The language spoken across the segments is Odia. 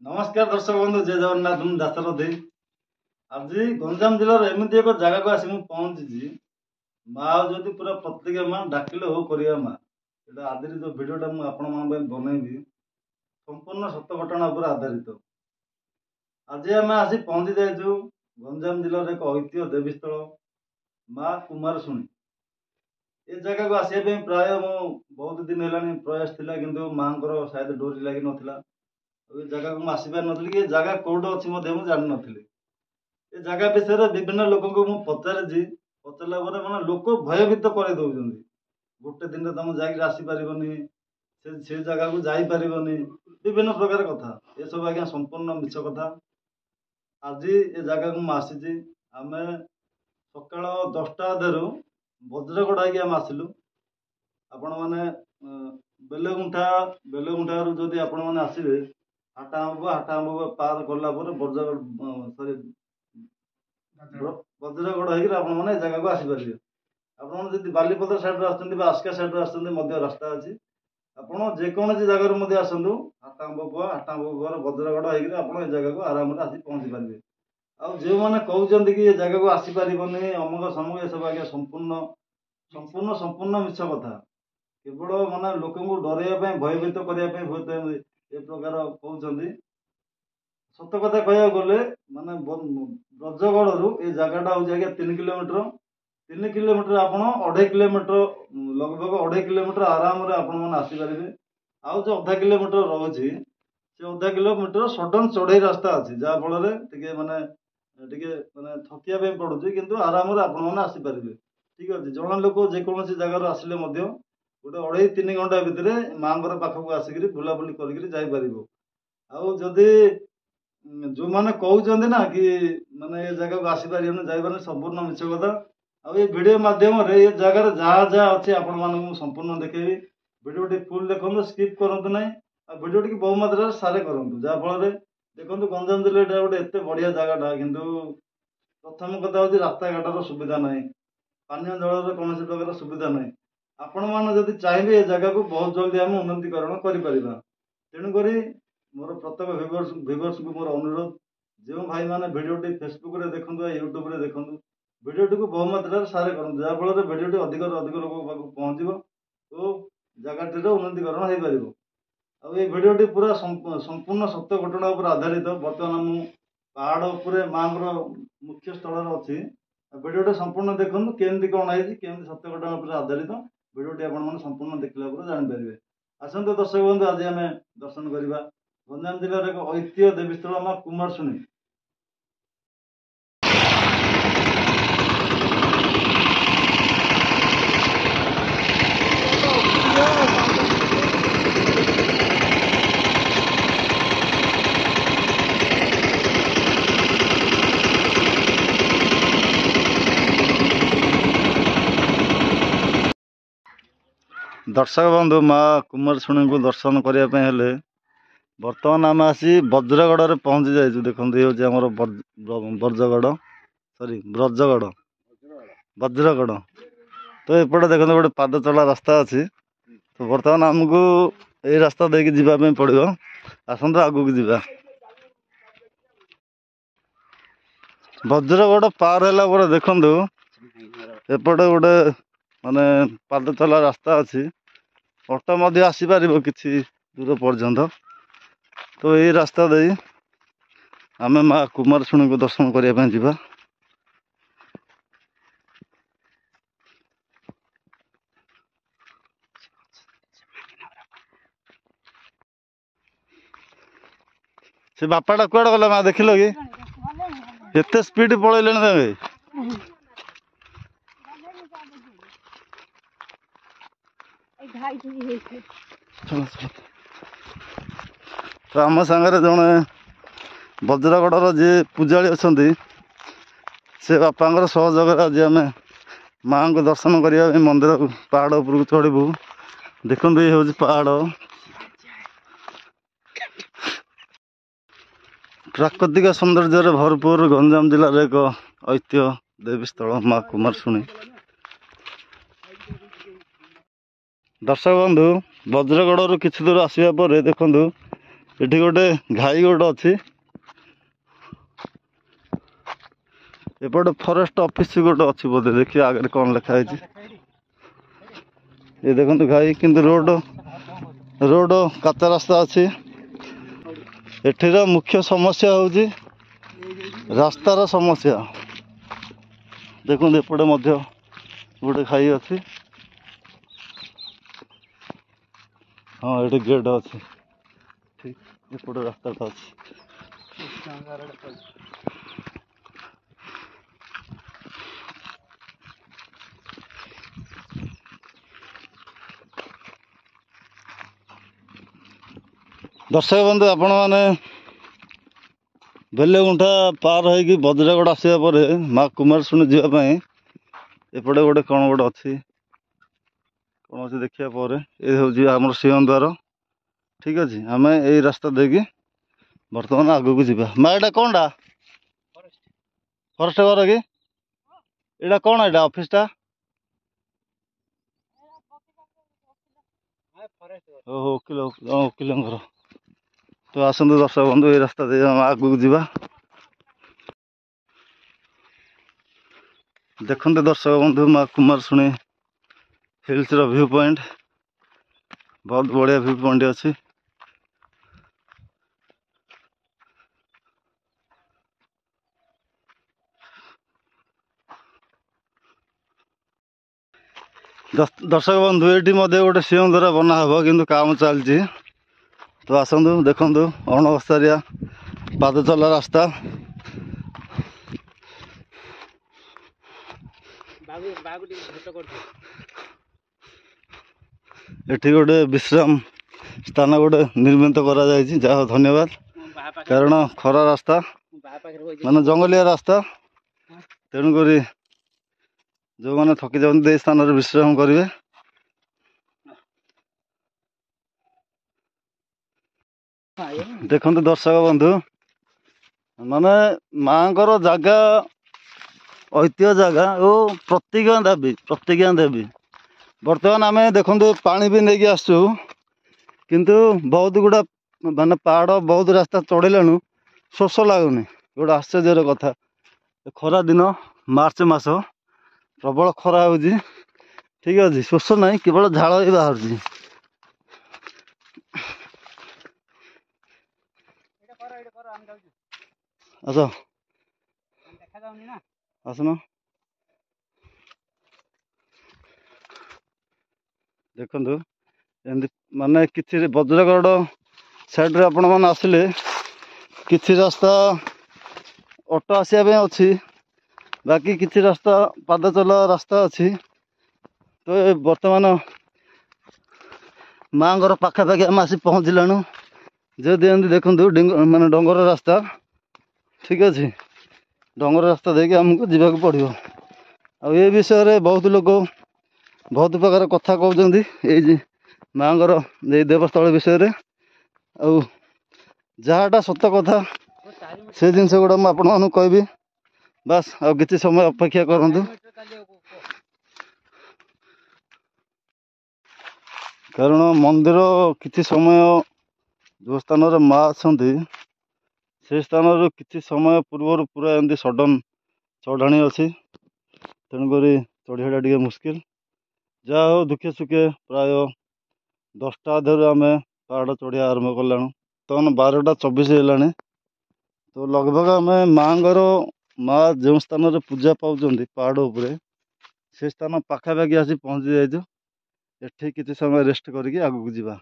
नमस्कार दर्शक बंधु जय जगन्नाथ मुझे दासरथी आज गंजाम जिलार एमती एक जगह को आसी पहुंची माँ जदि पूरा प्रतिज्ञा माँ डाकिले हो करिया माँ ये आज जो भिडटा मुझे बनईबी संपूर्ण सत्य घटना उपर आधारित। आज आम आसी पहुंची जाइचु गंजाम जिलार एक ऐतिह्य देवीस्थल माँ कुमारशुणी। ये जगह को आसपा प्राय मो बहुत दिन है प्रयास थिला किंतु माँ शायद डोरी लगी नाला जगह को आसपार नी कि जगह कौट अच्छी मुझे जान नी ये जगह विषय विभिन्न लोक पचारि पचारा मैंने लोक भयभीत कर दौरान गोटे दिन तुम जापर से जगह को जापर विभिन्न प्रकार कथा ये सब आज्ञा संपूर्ण मिछ कथा। आज ये जगह को आसी आम सका 10टा अधु वज्रगढ़ आगे आम आसलु आपण मैंने बेलगुंठा जदि आपण मैंने आसवे हाटाम्ब पार कला वज्रगढ़ होने जगह को आसीपर आपड़ी बालीपद साइड आस्का साइड रास्ता अच्छी आपड़ जेकोसी जगार आसतु हाटाम्ब वज्रगढ़ होकर जगह को आराम से आसी पहुँची पारे। आउ जो मैंने कहते कि ये जगह को आसीपर अमुक समूह सब आज्ञा संपूर्ण संपूर्ण संपूर्ण मिछ कथा केवल माने लोक डरवाई भयभीत करने ये प्रकार कहते सत कथा कह गले माने ब्रजगढ़ रु ये जगहटा हूँ आज्ञा 3 किलोमीटर आप 2.5 किलोमीटर लगभग 2.5 किलोमीटर आराम से आसीपर। आउ जो 0.5 किलोमीटर रोचे से 0.5 किलोमीटर सडन चढ़ई रास्ता अच्छी जहाँफल माने माने थकिया पड़ू किंतु आराम आसीपर। ठीक अच्छे जड़े लोक जेकोसी जगार आसिले गोटे 2.5-3 घंटा भितर माँ पाखक आसिक बुलाबुली कर आउ जदि जो मैंने कहते ना कि माने ये जगह को आसीपर जापर संपूर्ण मिछ कथा। आउ ये वीडियो माध्यम ये जगार जहाँ जहाँ अच्छे आपण मानक संपूर्ण देखेबी वीडियो फुल देखो स्किप करूँ ना वीडियो टी बहु मात्रा सारे करूँ जहाँफल देखो गंजाम जिले गोटे एत बढ़िया जगहटा किंतु प्रथम कथा हूँ रास्ता घाटर सुविधा ना पानी जल कौन प्रकार सुविधा ना आपण मैंने जब चाहिए ये जगह को बहुत जल्दी आम उन्नतीकरण कर तेणुक मोर प्रत्येक व्यूवर्स को मोर अनुरोध जो भाई मैंने भिडियोटी फेसबुक रे देखूँ यूट्यूब रे देखूँ भिडियोटी को बहु मात्रा सारे करूँ जहाँफल भिडियोटी अधिक अधिक लोक पहुँचो और जगहटीर उन्नतीकरण हो पार। आ ये भिडियोटी पूरा संपूर्ण सत्य घटना उपर आधारित बर्तमान मु पहाड़ उपर माँ मुख्य स्थल अच्छी भिडियोटी संपूर्ण देखूँ केमती कौन है केमती सत्य घटना उपर आधारित भिडियोटी आप संपूर्ण देखला जानीपर। आसतु दर्शक बंधु आज आम दर्शन करवा गंजाम जिलार एक ऐतिह्य देवीस्थल माँ कुमारशुणी। दर्शक बंधु माँ कुमारशुणी को दर्शन करने बर्तमान आम आसी वज्रगढ़ में पहुँची जाइए। देखो ये हूँ ब्रजगढ़ सॉरी ब्रजगढ़ वज्रगढ़ तो एपटे देखो गोटे पाद चला रास्ता अच्छी तो बर्तमान आमको ये रास्ता देके जीवाई पड़ो आसतु आगू की जीवा वज्रगढ़ पार है देखु एपटे गोटे माने पाद चला रास्ता अच्छी ऑटो मध्य आसीपर कि दूर पर्यंत तो ये रास्ता दे आम माँ कुमारशुणी को दर्शन करने जावा। से बापाटा कुआड़े गला माँ देख लो कि एत स्पीड पलैले तमें तो आम सांगे जड़े वज्रगढ़ जी पूजारी अच्छा से बापा सहयोग आज आम माँ को दर्शन करने मंदिर पहाड़ उपरको चढ़ू। देखो ये हूँ पहाड़ प्राकृतिक सौंदर्य भरपूर गंजाम जिलार एक ऐतिह्य देवीस्थल माँ कुमारशुणी। दर्शक बंधु वज्रगढ़ किसी दूर आसवा पर देखु एठी गोटे घाई गोटे अच्छी एपटे फॉरेस्ट ऑफिस गोटे अच्छी बोधे देखिए आगे कौन लिखाई ये देखो घाई किंतु रोड काचा रास्ता अच्छी एठीर मुख्य समस्या हूँ रास्तार समस्या देखो एपटे गोटे खाई अच्छी हाँ ये गेट अच्छी ठीक एपटे रास्ताटा अच्छी दर्शक बंधु आपण मैंने बेलेगुंठा पार होगी बज्रगढ़ आसवा पर माँ कुमारशुणी जावाई एपटे गोटे कौन गोटे अच्छी कौन अच्छी देखा पर ये हूँ आम सिंहद्वार ठीक अच्छे आम यही रास्ता देकी बर्तमान आग को जावा माँ यहाँ कौन टा फरेस्ट घर कि यहाँ कौन यहाँ ऑफिसटा ओहो वकिल वकिल घर तो आसतु दर्शक बंधु ये रास्ता दे आग को जावा देखते दर्शक बंधु माँ कुमारशुणी हिल्स व्यू पॉइंट बहुत बढ़िया व्यू पॉइंट अच्छी दर्शक बंधु ये गोटे सिंहद्वार बना हे कि काम चलती तो आसतु देखु अणअस्तारिया पाद चला रास्ता एठी गोटे विश्राम स्थान गोटे निर्मित करा जहाँ धन्यवाद कारण खरा रास्ता माने जंगलिया रास्ता तेणुक जो मैंने थकी जाते स्थान विश्राम करेंगे देखते दर्शक बंधु माने माँ जगह ऐतिह्य जगह और प्रतिज्ञा देवी बर्तमान आम देखु पानी भी नहीं आसु किंतु बहुत गुड़ा माने पहाड़ बहुत रास्ता चढ़ेलु शोष लगुनि गोटे आश्चर्य कथा खरा दिन मार्च मास प्रबल खरा हो ठीक अच्छे शोष ना केवल झाड़ ही बाहर आस आसन देखु एमती माने कि बज्रगढ़ साइड आपण मैंने आसिले कि रास्ता ऑटो आसवाई अच्छी बाकी किसी रास्ता पाद चला रास्ता अच्छी तो बर्तमान माँ घर पाखापाखि आम आसी पहुँचलानु जदि एमती देखु माने डंगर रास्ता ठीक अच्छे डंगर रास्ता देखिए आमको जावाक पड़ो आ ये विषय रे बहुत लोग बहुत प्रकार कथा कहते ये माँ घर देवस्थल विषय आ जहाँटा सत कथा से जिनस गुड़ा मुझे आपण मानक कहबी बस आ किसी समय अपेक्षा करूँ कारण मंदिर किसी समय जो स्थान माँ अच्छा से स्थान किसी समय पूर्व पूरा एमती सडन चढ़ाणी अच्छी तेणुक चढ़ाटा टे मुस्किल जहा हो दुखे सुखे प्राय 10टा अधर आम पहाड़ चढ़िया आरंभ कलानु तहन 12टा 24 है तो लगभग आम माँ जो स्थान पूजा पाँच पहाड़ उपरे से स्थान पाखापाखि आसी पहुँची जाइए एठी किसी समय रेस्ट करके आगू जावा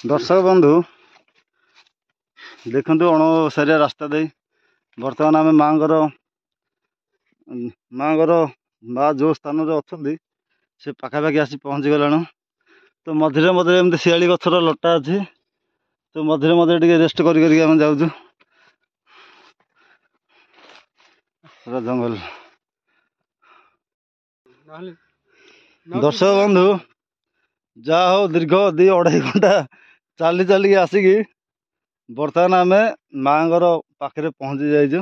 दर्शक बंधु देखु अणसारिया रास्ता दे बर्तमान आम माँ जो स्थान अच्छा से पाखापाखि आसी पहुँची गलानु तो मझे मझे एमती शियाली गछर लटा अच्छी तो मझे मझे टे रेस्ट करके जाऊँ जंगल दर्शक बंधु ଯାହା ହଉ ଦୀର୍ଘ 2-2.5 ଘଣ୍ଟା ଚାଲି ଚାଲିକି ଆସିକି ବର୍ତ୍ତମାନ ଆମେ ମାଙ୍କର ପାଖରେ ପହଞ୍ଚି ଯାଇଛୁ।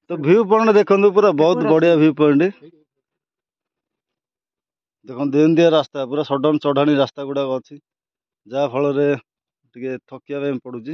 ତ ଭ୍ୟୁ ପଏଣ୍ଟ ଦେଖନ୍ତୁ, ପୁରା ବହୁତ ବଢିଆ ଭ୍ୟୁ ପଏଣ୍ଟ। ଦେଖନ୍ତୁ ଏମିତିଆ ରାସ୍ତା, ପୁରା ସଡନ ଚଢାଣି ରାସ୍ତା ଗୁଡାକ ଅଛି, ଯାହା ଫଳରେ ଟିକେ ଥକିବା ପାଇଁ ପଡୁଛି।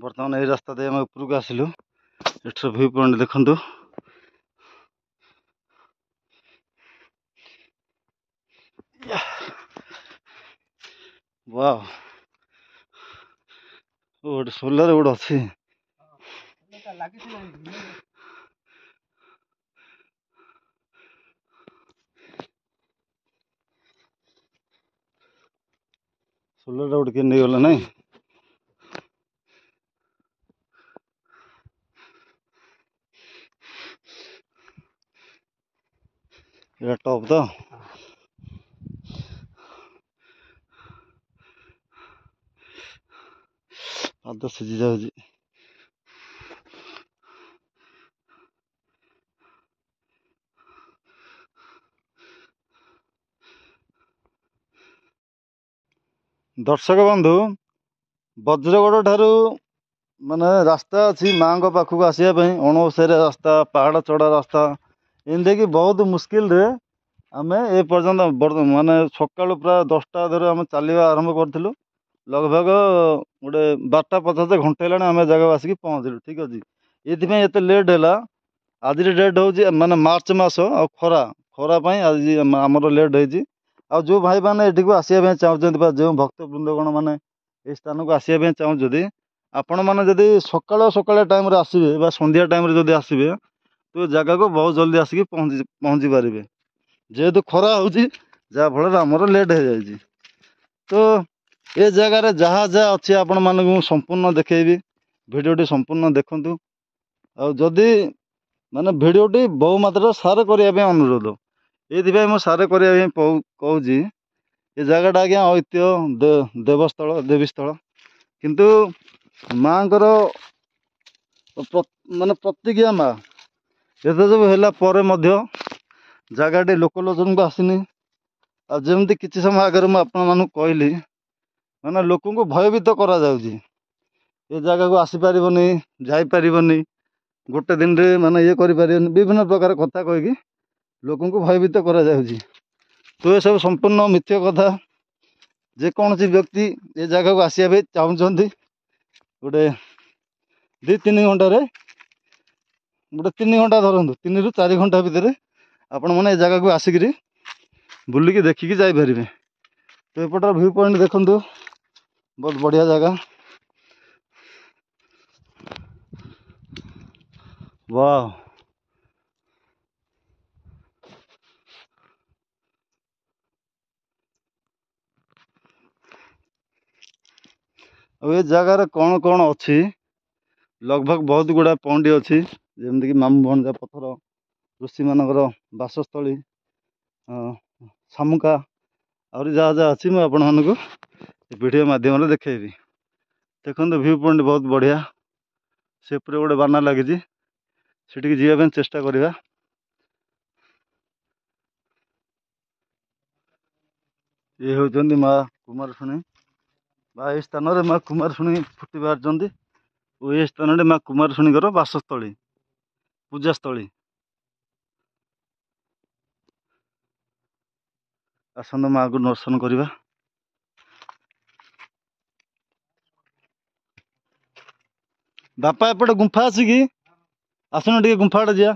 ବର୍ତ୍ତମାନ ଏଇ ରାସ୍ତା ଦେଇ ଆମେ ଉପରକୁ ଆସିଲୁ। ଏଠିର ଭ୍ୟୁ ପଏଣ୍ଟ ଦେଖନ୍ତୁ। ୱାଓ, ଗୋଟେ ସୋଲାର ଗୋଟେ ଅଛି। ସୋଲାରଟା ଗୋଟେ କିଏ ନେଇଗଲା ନାଇଁ। ଏଇଟା ଟପ୍ ତ। ପାଦ ସିଝି ଯାଉଛି। ଦର୍ଶକ ବନ୍ଧୁ, ବଜ୍ରଗଡ଼ ଠାରୁ ମାନେ ରାସ୍ତା ଅଛି ମାଙ୍କ ପାଖକୁ ଆସିବା ପାଇଁ, ଅଣଓସାରିଆ ରାସ୍ତା, ପାହାଡ଼ ଚଢ଼ା ରାସ୍ତା, ଏମିତିକି ବହୁତ ମୁସ୍କିଲରେ ଆମେ ଏ ପର୍ଯ୍ୟନ୍ତ ମାନେ ସକାଳୁ ପ୍ରାୟ 10ଟା ଧରୁ ଆମେ ଚାଲିବା ଆରମ୍ଭ କରିଥିଲୁ। लगभग गोटे 12:50 घंटे हेलाଣି ଆମେ ଜାଗାକୁ ଆସିକି ପହଞ୍ଚିଲୁ। ଠିକ୍ ଅଛି, ଏଥିପାଇଁ ଏତେ ଲେଟ୍ ହେଲା। ଆଜିର ଡେଟ୍ ହେଉଛି ମାନେ ମାର୍ଚ୍ଚ ମାସ, ଆଉ ଖରା ପାଇଁ ଆଜି ଆମର ଲେଟ୍ ହେଇଛି। ଆଉ ଯେଉଁ ଭାଇମାନେ ଏଠିକୁ ଆସିବା ପାଇଁ ଚାହୁଁଛନ୍ତି ବା ଯେଉଁ ଭକ୍ତ ବୃନ୍ଦଗଣ ମାନେ এই ସ୍ଥାନକୁ ଆସିବା ପାଇଁ ଚାହୁଁଛନ୍ତି, ଆପଣମାନେ ଯଦି ସକାଳ ଟାଇମ୍ରେ ଆସିବେ ବା ସନ୍ଧ୍ୟା ଟାଇମ୍ରେ ଯଦି ଆସିବେ, ତ ଜାଗାକୁ ବହୁତ ଜଲ୍ଦି ଆସିକି ପହଞ୍ଚି ପାରିବେ। ଯେହେତୁ ଖରା ହେଉଛି, ଯାହାଫଳରେ ଆମର ଲେଟ୍ ହେଇଯାଇଛି। ତ ଏ ଜାଗାରେ ଯାହା ଯାହା ଅଛି ଆପଣମାନଙ୍କୁ ମୁଁ ସମ୍ପୂର୍ଣ୍ଣ ଦେଖେଇବି। ଭିଡ଼ିଓଟି ସମ୍ପୂର୍ଣ୍ଣ ଦେଖନ୍ତୁ। ଆଉ ଯଦି ମାନେ ଭିଡ଼ିଓଟି ବହୁ ମାତ୍ରାରେ ସାର କରିବା ପାଇଁ ଅନୁରୋଧ। ଏଇଥିପାଇଁ ମୁଁ ସାର କରିବା ପାଇଁ କହୁଛି, ଏ ଜାଗାଟା ଆଜ୍ଞା ଐତିହ୍ୟ ଦେବସ୍ଥଳ, ଦେବୀସ୍ଥଳ। କିନ୍ତୁ ମାଙ୍କର ମାନେ ପ୍ରତିକ୍ରିୟା ମା, ଏତେ ସବୁ ହେଲା ପରେ ମଧ୍ୟ ଜାଗାଟି ଲୋକଲୋଚନକୁ ଆସିନି। ଆଉ ଯେମିତି କିଛି ସମୟ ଆଗରେ ମୁଁ ଆପଣମାନଙ୍କୁ କହିଲି, ମାନେ ଲୋକଙ୍କୁ ଭୟଭୀତ କରାଯାଉଛି। ଏ ଜାଗାକୁ ଆସିପାରିବନି, ଯାଇପାରିବନି, ଗୋଟେ ଦିନରେ ମାନେ ଇଏ କରିପାରିବନି, ବିଭିନ୍ନ ପ୍ରକାର କଥା କହିକି ଲୋକଙ୍କୁ ଭୟଭୀତ କରାଯାଉଛି। ତ ଏସବୁ ସମ୍ପୂର୍ଣ୍ଣ ମିଥ୍ୟା କଥା। ଯେକୌଣସି ବ୍ୟକ୍ତି ଏ ଜାଗାକୁ ଆସିବା ପାଇଁ ଚାହୁଁଛନ୍ତି, ଗୋଟେ 2-3 ଘଣ୍ଟାରେ, ଗୋଟେ 3 ଘଣ୍ଟା ଧରନ୍ତୁ, 3 ରୁ 4 ଘଣ୍ଟା ଭିତରେ ଆପଣମାନେ ଏ ଜାଗାକୁ ଆସିକିରି ବୁଲିକି ଦେଖିକି ଯାଇପାରିବେ। ତ ଏପଟର ଭ୍ୟୁ ପଏଣ୍ଟ ଦେଖନ୍ତୁ, ବହୁତ ବଢ଼ିଆ ଜାଗା। ୱାଓ, ଆଉ ଏ ଜାଗାରେ କ'ଣ କ'ଣ ଅଛି, लगभग ବହୁତ ଗୁଡ଼ା ପଏଣ୍ଟ ଅଛି, ଯେମିତିକି ମାମୁଁ ଭଣଜା ପଥର, ଋଷିମାନଙ୍କର ବାସସ୍ଥଳୀ, ଶାମୁକା, ଆହୁରି ଯାହା ଯାହା ଅଛି ମୁଁ ଆପଣମାନଙ୍କୁ ଭିଡ଼ିଓ ମାଧ୍ୟମରେ ଦେଖେଇବି। ଦେଖନ୍ତୁ ଭ୍ୟୁ ପଏଣ୍ଟ ବହୁତ ବଢ଼ିଆ। ସେପଟେ ଗୋଟେ ବାନା ଲାଗିଛି, ସେଠିକି ଯିବା ପାଇଁ ଚେଷ୍ଟା କରିବା। ଇଏ ହେଉଛନ୍ତି ମା କୁମାରଶୁଣୀ, ବା ଏହି ସ୍ଥାନରେ ମା କୁମାରଶୁଣୀ ଫୁଟି ବାହାରିଛନ୍ତି। ଓ ଏ ସ୍ଥାନଟି ମା କୁମାରଶୁଣୀଙ୍କର ବାସସ୍ଥଳୀ, ପୂଜାସ୍ଥଳୀ। ଆସନ୍ତୁ ମାଆକୁ ଦର୍ଶନ କରିବା। ବାପା ଏପଟେ ଗୁମ୍ଫା ଅଛି କି? ଆସୁନ ଟିକେ ଗୁମ୍ଫା ଆଡ଼େ ଯିବା।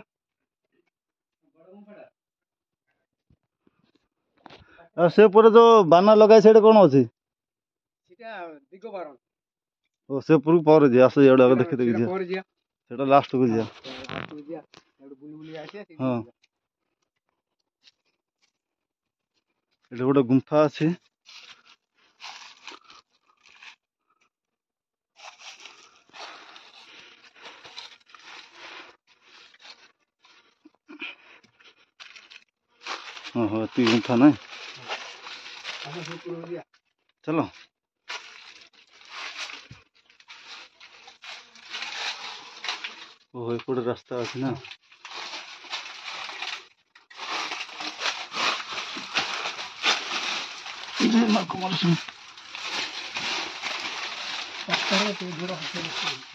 ଆଉ ସେ ପରେ ଯୋଉ ବାନା ଲଗାଏ ସେଇଟା କଣ ଅଛି? ଓ ସେ ଉପରକୁ ପରେ ଯିବା ଆସ ଇଆଡେ ଆଗ ଦେଖି ଦେଖି ଯିବା ସେଇଟା ଲାଷ୍ଟକୁ ଯିବା। ହଁ ଏଠି ଗୋଟେ ଗୁମ୍ଫା ଅଛି। ଓହୋ ଏତିକି ଗୁମ୍ଫା ନାଇଁ ଚାଲ। ଓହୋ ଏପଟେ ରାସ୍ତା ଅଛି ନା।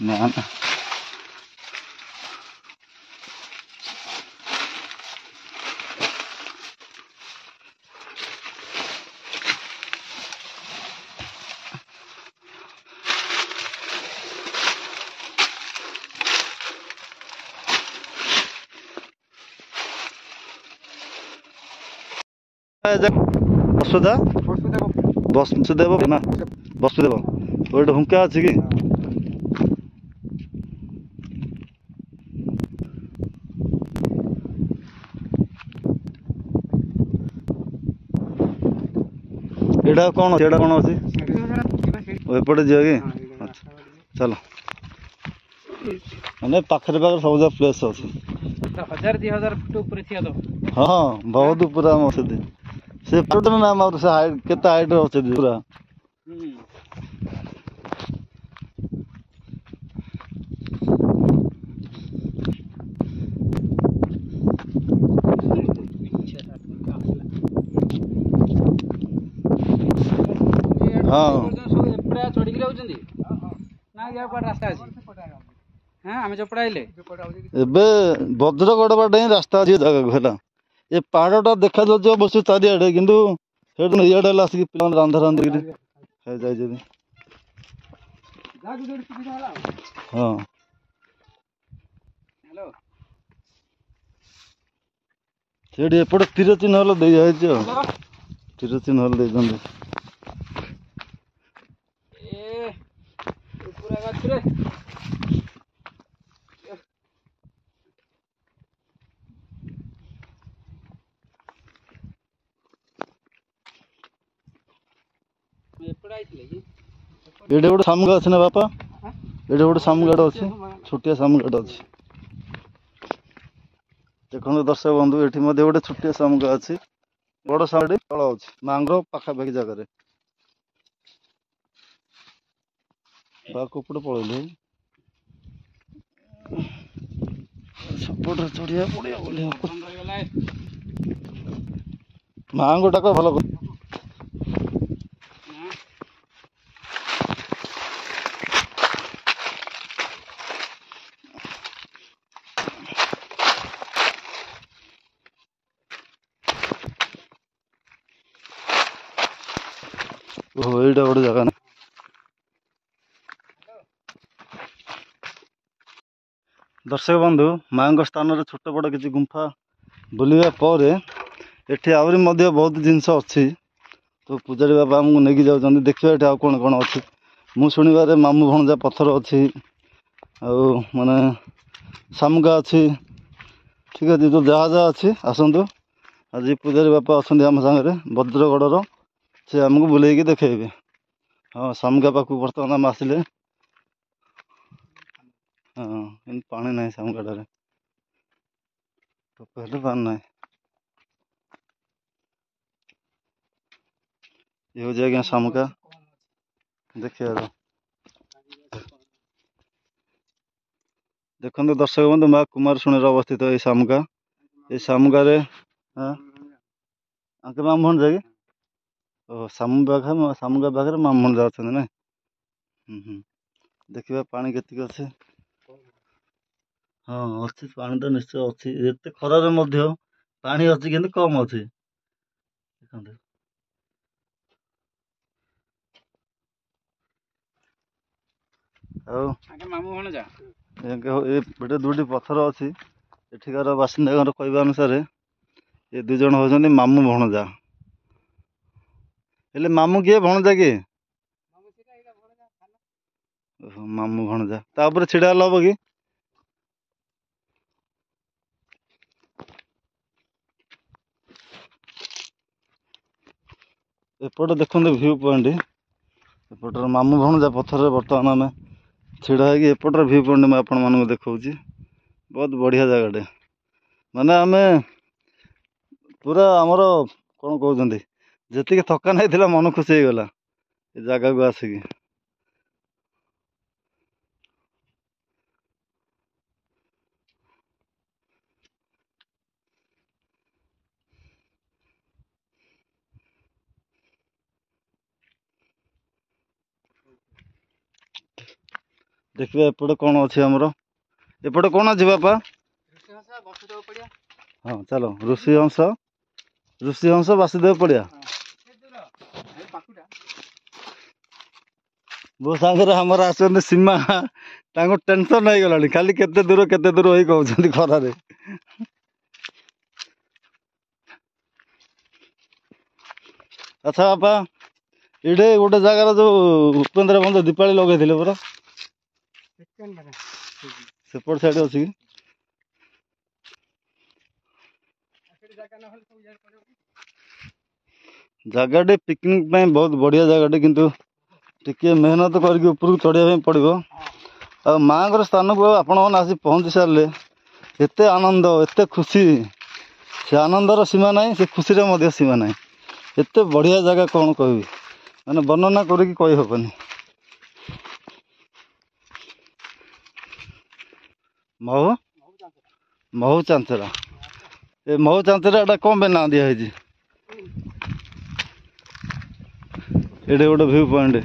ନା ନା ବସୁଧା ବସୁଦେବ ନା ବସୁଦେବ ଗୋଟେ ହୁଙ୍କା ଅଛି କି? ଏଇଟା କଣ ଅଛି? ଏଇଟା କଣ ଅଛି? ଏପଟେ ଯିବା କି? ଆଚ୍ଛା ଚାଲ। ମାନେ ପାଖରେ ପାଖରେ ସବୁ ଯାକ ପ୍ଲେସ୍ ଅଛି। 1000-2000 ଫୁଟ ଉପରେ ଥିବ ତ। ହଁ ବହୁତ ପୁରା ଆମ ସେଠି ସେପଟେ ନା ଆମର ସେ ହାଇଟ୍ କେତେ ହାଇଟ୍ ଅଛି ପୁରା। ହଁ ଏପଟେ ଚଢିକି ଯାଉଛନ୍ତି ନା ୟା କୁଆଡେ ରାସ୍ତା ଅଛି? ହଁ ଆମେ ଚପଡ଼ା ଆଇଲେ ଏବେ ଭଦ୍ରଗଡ଼ ବାଟେ ହିଁ ରାସ୍ତା ଅଛି ଏ ଜାଗାକୁ ହେଲା। ଏ ପାହାଡ଼ଟା ଦେଖାଯାଉଛି ଅବଶ୍ୟ ଚାରିଆଡ଼େ କିନ୍ତୁ ସେଇଠୁ ଇଆଡ଼େ ହେଲେ ଆସିକି ପିଲାମାନେ ରାନ୍ଧା ରାନ୍ଧିକିରି ଯାଇଛନ୍ତି। ହଁ ସେଇଠି ଏପଟେ ତୀର ଚିହ୍ନ ହେଲେ ଦିଆଯାଇଛି ଆଉ ତୀର ଚିହ୍ନ ହେଲେ ଦେଇଛନ୍ତି। ପୁରା ଗଛରେ ଏପଟେ ଆଇଥିଲେ କି? ଏଇଠି ଗୋଟେ ଶାମୁକା ଅଛି ନା ବାପା? ଏଇଠି ଗୋଟେ ଶାମୁକାଟେ ଅଛି, ଛୋଟିଆ ଶାମୁକାଟେ ଅଛି। ଦେଖନ୍ତୁ ଦର୍ଶକ ବନ୍ଧୁ ଏଠି ମଧ୍ୟ ଗୋଟେ ଛୋଟିଆ ଶାମୁକା ଅଛି। ବଡ଼ ଶାମୁକାଟେ ତଳ ଅଛି ମାଙ୍କର ପାଖାପାଖି ଜାଗାରେ। ବା କୁପଟେ ପଳେଇଲେ ସେପଟରେ ଚଢିବାକୁ ପଡିବ ବୋଲି ମାଙ୍କୁ ଡାକ ଭଲ କରି। ଓହୋ ଏଇଟା ଗୋଟେ ଜାଗା ନା। ଦର୍ଶକ ବନ୍ଧୁ ମାଙ୍କ ସ୍ଥାନରେ ଛୋଟ ବଡ଼ କିଛି ଗୁମ୍ଫା ବୁଲିବା ପରେ ଏଠି ଆହୁରି ମଧ୍ୟ ବହୁତ ଜିନିଷ ଅଛି। ତ ପୂଜାରୀ ବାବା ଆମକୁ ନେଇକି ଯାଉଛନ୍ତି ଦେଖିବା ଏଠି ଆଉ କଣ କଣ ଅଛି। ମୁଁ ଶୁଣିବାରେ ମାମୁଁ ଭଣଜା ପଥର ଅଛି ଆଉ ମାନେ ଶାମୁକା ଅଛି। ଠିକ୍ ଅଛି ତ ଯାହା ଯାହା ଅଛି ଆସନ୍ତୁ। ଆଜି ପୂଜାରୀ ବାପା ଅଛନ୍ତି ଆମ ସାଙ୍ଗରେ ଭଦ୍ରଗଡ଼ର, ସେ ଆମକୁ ବୁଲେଇକି ଦେଖେଇବେ। ହଁ ଶାମୁକା ପାଖକୁ ବର୍ତ୍ତମାନ ଆମେ ଆସିଲେ। ହଁ କିନ୍ତୁ ପାଣି ନାହିଁ ଶାମୁକାଟାରେ, ଟୋପେ ହେଲେ ପାଣି ନାହିଁ। ଇଏ ହେଉଛି ଆଜ୍ଞା ଶାମୁକା, ଦେଖିବା। ଦେଖନ୍ତୁ ଦର୍ଶକ ବନ୍ଧୁ ମା କୁମାରଶୁଣୀରେ ଅବସ୍ଥିତ ଏଇ ଶାମୁକା। ଏଇ ଶାମୁକାରେ ଆଙ୍କ ମାମୁଁ ଭଣଜା କି? ଓହୋ ଶାମୁକା ପାଖରେ ମାମୁଁ ଭଣଜା ଅଛନ୍ତି ନା। ଦେଖିବା ପାଣି କେତିକି ଅଛି। ହଁ ଅଛି ପାଣି ତ ନିଶ୍ଚୟ ଅଛି। ଏତେ ଖରାରେ ମଧ୍ୟ ପାଣି ଅଛି କିନ୍ତୁ କମ୍ ଅଛି। ଦେଖନ୍ତୁ ଆଉ ମାମୁଁ ଭଣଜା ଏଠି ଦୁଇଟି ପଥର ଅଛି। ଏଠିକାର ବାସିନ୍ଦାଙ୍କର କହିବା ଅନୁସାରେ ଏ ଦୁଇ ଜଣ ହେଉଛନ୍ତି ମାମୁଁ ଭଣଜା। ହେଲେ ମାମୁଁ କିଏ ଭଣଜା କିଏ? ଓହୋ, ମାମୁଁ ଭଣଜା ତା ଉପରେ ଛିଡ଼ା ହେଲେ ହବ କି? ଏପଟେ ଦେଖନ୍ତୁ ଭ୍ୟୁ ପଏଣ୍ଟ। ଏପଟର ମାମୁଁ ଭଣଜା ପଥରରେ ବର୍ତ୍ତମାନ ଆମେ ଛିଡ଼ା ହେଇକି ଏପଟର ଭ୍ୟୁ ପଏଣ୍ଟ ମୁଁ ଆପଣମାନଙ୍କୁ ଦେଖାଉଛି। ବହୁତ ବଢ଼ିଆ ଜାଗାଟେ। ମାନେ ଆମେ ପୁରା ଆମର କ'ଣ କହୁଛନ୍ତି ଯେତିକି ଥକାନ ହେଇଥିଲା ମନ ଖୁସି ହେଇଗଲା ଏ ଜାଗାକୁ ଆସିକି। ଦେଖିବା ଏପଟେ କ'ଣ ଅଛି ଆମର। ଏପଟେ କ'ଣ ଅଛି ବାପା? ହଁ ଚାଲ ଋଷିହଂସ ବାସୁଦେବ ପଡ଼ିଆ। ମୋ ସାଙ୍ଗରେ ଆମର ଆସୁଛନ୍ତି ସୀମା, ତାଙ୍କୁ ଟେନସନ୍ ହେଇଗଲାଣି ଖାଲି କେତେ ଦୂର ହେଇ କହୁଛନ୍ତି ଖରାରେ। ଆଚ୍ଛା ବାପା, ଏଇଠି ଗୋଟେ ଜାଗାର ଯୋଉ ଉପେନ୍ଦ୍ର ବନ୍ଧ ଦୀପାଳି ଲଗେଇଥିଲେ ପରା, ସେପଟ ସାଇଡ୍ ଅଛି କି? ଜାଗାଟି ପିକନିକ୍ ପାଇଁ ବହୁତ ବଢ଼ିଆ ଜାଗାଟେ, କିନ୍ତୁ ଟିକେ ମେହନତ କରିକି ଉପରକୁ ଚଢ଼ିବା ପାଇଁ ପଡ଼ିବ। ଆଉ ମାଆଙ୍କର ସ୍ଥାନକୁ ଆପଣମାନେ ଆସି ପହଞ୍ଚି ସାରିଲେ ଏତେ ଆନନ୍ଦ, ଏତେ ଖୁସି, ସେ ଆନନ୍ଦର ସୀମା ନାହିଁ, ସେ ଖୁସିର ମଧ୍ୟ ସୀମା ନାହିଁ। ଏତେ ବଢ଼ିଆ ଜାଗା କ'ଣ କହିବି, ମାନେ ବର୍ଣ୍ଣନା କରିକି କହିହେବନି। ମହୁ ଚାଞ୍ଚରା, ଏ ମହୁ ଚାଞ୍ଚରାଟା କ'ଣ ପାଇଁ ନାଁ ଦିଆହେଇଛି? ଏଠି ଗୋଟେ ଭ୍ୟୁ ପଏଣ୍ଟ।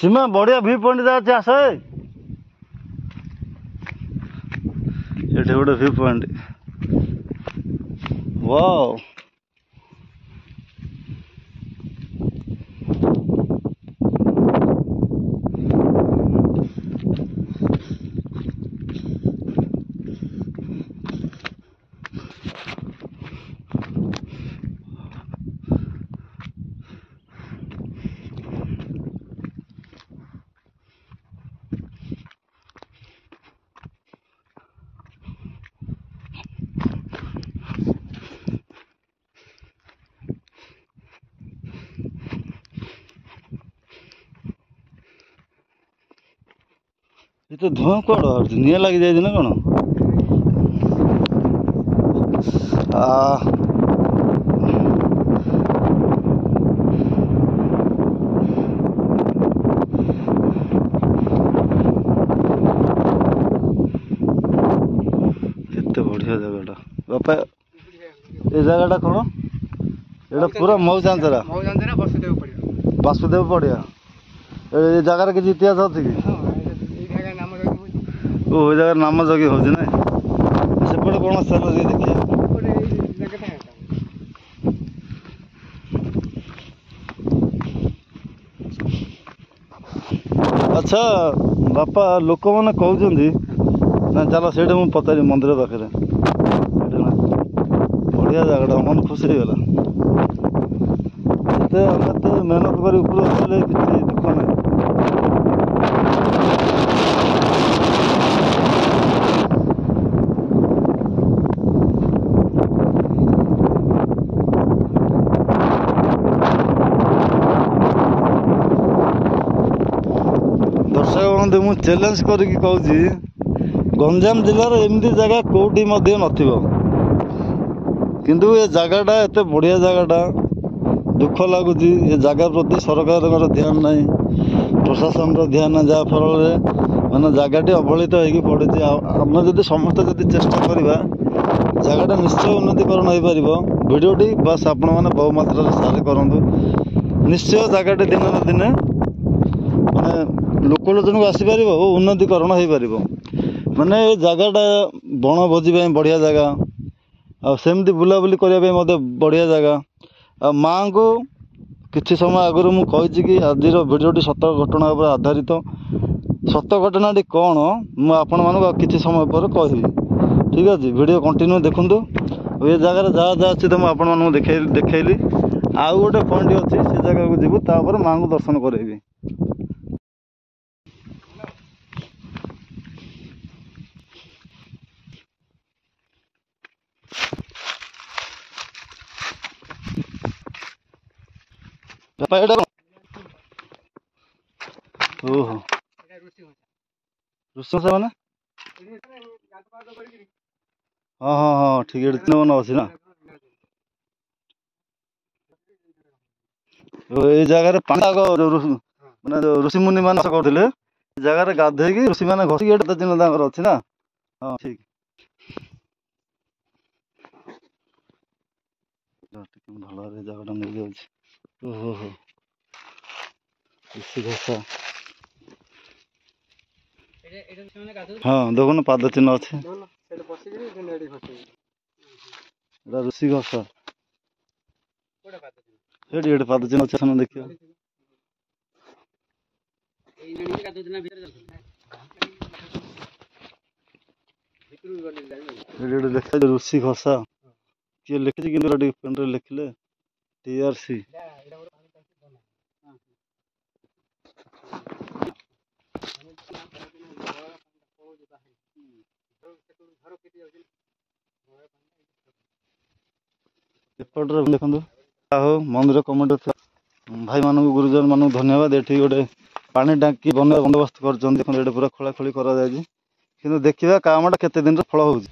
ସୀମା ବଢ଼ିଆ ଭ୍ୟୁ ପଏଣ୍ଟ ଯା ଅଛି, ଆସ। ଏଠି ଗୋଟେ ଭ୍ୟୁ ପଏଣ୍ଟ। ୱାଓ, ଏ ତ ଧୂଆଁ କୁଆଡ଼େ ବାହାରୁଛି? ନିଆଁ ଲାଗିଯାଇଛି ନା କ'ଣ? କେତେ ବଢ଼ିଆ ଜାଗାଟା ବାପା। ଏ ଜାଗାଟା କ'ଣ? ଏଇଟା ପୁରା ମହୁ ଚାଞ୍ଚରା ବାସୁଦେବ ପଡ଼ିଆ। ଏ ଜାଗାରେ କିଛି ଇତିହାସ ଅଛି କି? ଓ, ଏ ଜାଗାର ନାମ ଜଗି ହେଉଛି ନାଇଁ? ସେପଟେ କ'ଣ ସ୍ଥାନ ଟିକେ ଦେଖିବା। ଆଚ୍ଛା ବାପା, ଲୋକମାନେ କହୁଛନ୍ତି ନା, ଚାଲ ସେଇଟା ମୁଁ ପଚାରିବି ମନ୍ଦିର ପାଖରେ। ବଢ଼ିଆ ଜାଗାଟା, ମନ ଖୁସି ହେଇଗଲା। ଯେତେ ଆମେ ଏତେ ମେହନତ କରି ଉପରକୁ ଆସିଲେ କିଛି ଦୁଃଖ ନାହିଁ। ଦର୍ଶକ ବନ୍ଧୁ, ମୁଁ ଚ୍ୟାଲେଞ୍ଜ କରିକି କହୁଛି, ଗଞ୍ଜାମ ଜିଲ୍ଲାର ଏମିତି ଜାଗା କେଉଁଠି ମଧ୍ୟ ନଥିବ। କିନ୍ତୁ ଏ ଜାଗାଟା ଏତେ ବଢ଼ିଆ ଜାଗାଟା, ଦୁଃଖ ଲାଗୁଛି ଏ ଜାଗା ପ୍ରତି ସରକାରଙ୍କର ଧ୍ୟାନ ନାହିଁ, ପ୍ରଶାସନର ଧ୍ୟାନ ନାହିଁ, ଯାହାଫଳରେ ମାନେ ଜାଗାଟି ଅବହେଳିତ ହେଇକି ପଡ଼ିଛି। ଆଉ ଆମେ ଯଦି ସମସ୍ତେ ଯଦି ଚେଷ୍ଟା କରିବା, ଜାଗାଟା ନିଶ୍ଚୟ ଉନ୍ନତିକରଣ ହେଇପାରିବ। ଭିଡ଼ିଓଟି ବାସ୍ ଆପଣମାନେ ବହୁମାତ୍ରାରେ ସେୟାର କରନ୍ତୁ। ନିଶ୍ଚୟ ଜାଗାଟି ଦିନେ ନା ଦିନେ ମାନେ ଲୋକଲୋଚନକୁ ଆସିପାରିବ ଓ ଉନ୍ନତିକରଣ ହେଇପାରିବ। ମାନେ ଏ ଜାଗାଟା ବଣଭୋଜି ପାଇଁ ବଢ଼ିଆ ଜାଗା, ଆଉ ସେମିତି ବୁଲାବୁଲି କରିବା ପାଇଁ ମଧ୍ୟ ବଢ଼ିଆ ଜାଗା। ଆଉ ମାଆଙ୍କୁ କିଛି ସମୟ ଆଗରୁ ମୁଁ କହିଛି କି ଆଜିର ଭିଡ଼ିଓଟି ସତ ଘଟଣା ଉପରେ ଆଧାରିତ। ସତ ଘଟଣାଟି କ'ଣ ମୁଁ ଆପଣମାନଙ୍କୁ ଆଉ କିଛି ସମୟ ପରେ କହିବି। ଠିକ୍ ଅଛି, ଭିଡ଼ିଓ କଣ୍ଟିନ୍ୟୁ ଦେଖନ୍ତୁ। ଏ ଜାଗାରେ ଯାହା ଯାହା ଅଛି ତ ମୁଁ ଆପଣମାନଙ୍କୁ ଦେଖେଇଲି। ଆଉ ଗୋଟେ ପଏଣ୍ଟ ଅଛି, ସେ ଜାଗାକୁ ଯିବୁ, ତାପରେ ମାଆଙ୍କୁ ଦର୍ଶନ କରେଇବି। ଓହୋ, ଋଷିକଂସା ମାନେ? ହଁ ହଁ ହଁ, ଠିକ ଏଠି ମନେ ଅଛି ନା। ଏଇ ଜାଗାରେ ପାଣିପାଗ ମାନେ ଋଷିମୁନି ମାନେ କରୁଥିଲେ, ଏ ଜାଗାରେ ଗାଧେଇକି ଋଷି ମାନେ ଘଷିକି ଏଠି ଚିହ୍ନ ତାଙ୍କର ଅଛି ନା। ହଁ ଠିକ। ଭଲ ଭାବରେ ଜାଗାଟା ନେଇଯାଉଛି। ଓହୋ ହୋ, ଋଷିକଂସା। ହଁ ଦେଖୁନ ପାଦ ଚିହ୍ନ ଅଛି। ଏଟା ଋଷିକଂସା। ଏଠି ପାଦ ଚିହ୍ନ ଅଛି, ସେମାନେ ଦେଖିବ। ଏଠି ଲେଖା ଋଷିକଂସା। କିଏ ଲେଖିଛି କିନ୍ତୁ ଟିକେ ପେନରେ ଲେଖିଲେ TRC। ଏପଟରେ ଦେଖନ୍ତୁ, ହଉ ମନ୍ଦିର କମିଟି ଭାଇମାନଙ୍କୁ ଗୁରୁଜନ ମାନଙ୍କୁ ଧନ୍ୟବାଦ। ଏଠି ଗୋଟେ ପାଣି ଟାଙ୍କି ବନ୍ଦୋବସ୍ତ କରିଛନ୍ତି। ଦେଖନ୍ତୁ ଏଠି ପୁରା ଖୋଳାଖୋଳି କରାଯାଇଛି। କିନ୍ତୁ ଦେଖିବା କାମଟା କେତେ ଦିନରେ ଫଳ ହଉଛି।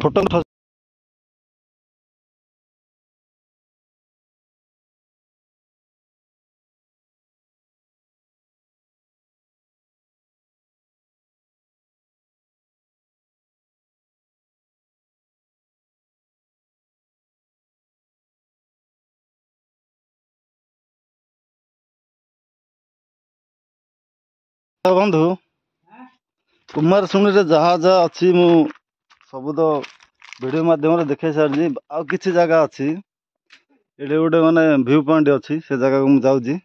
ଫଟୋ ବନ୍ଧୁ, କୁମାର ଶୁଣୀରେ ଯାହା ଯାହା ଅଛି ମୁଁ ସବୁ ତ ଭିଡ଼ିଓ ମାଧ୍ୟମରେ ଦେଖେଇ ସାରିଛି। ଆଉ କିଛି ଜାଗା ଅଛି, ଏଠି ଗୋଟେ ମାନେ ଭ୍ୟୁ ପଏଣ୍ଟ ଅଛି, ସେ ଜାଗାକୁ ମୁଁ ଯାଉଛି।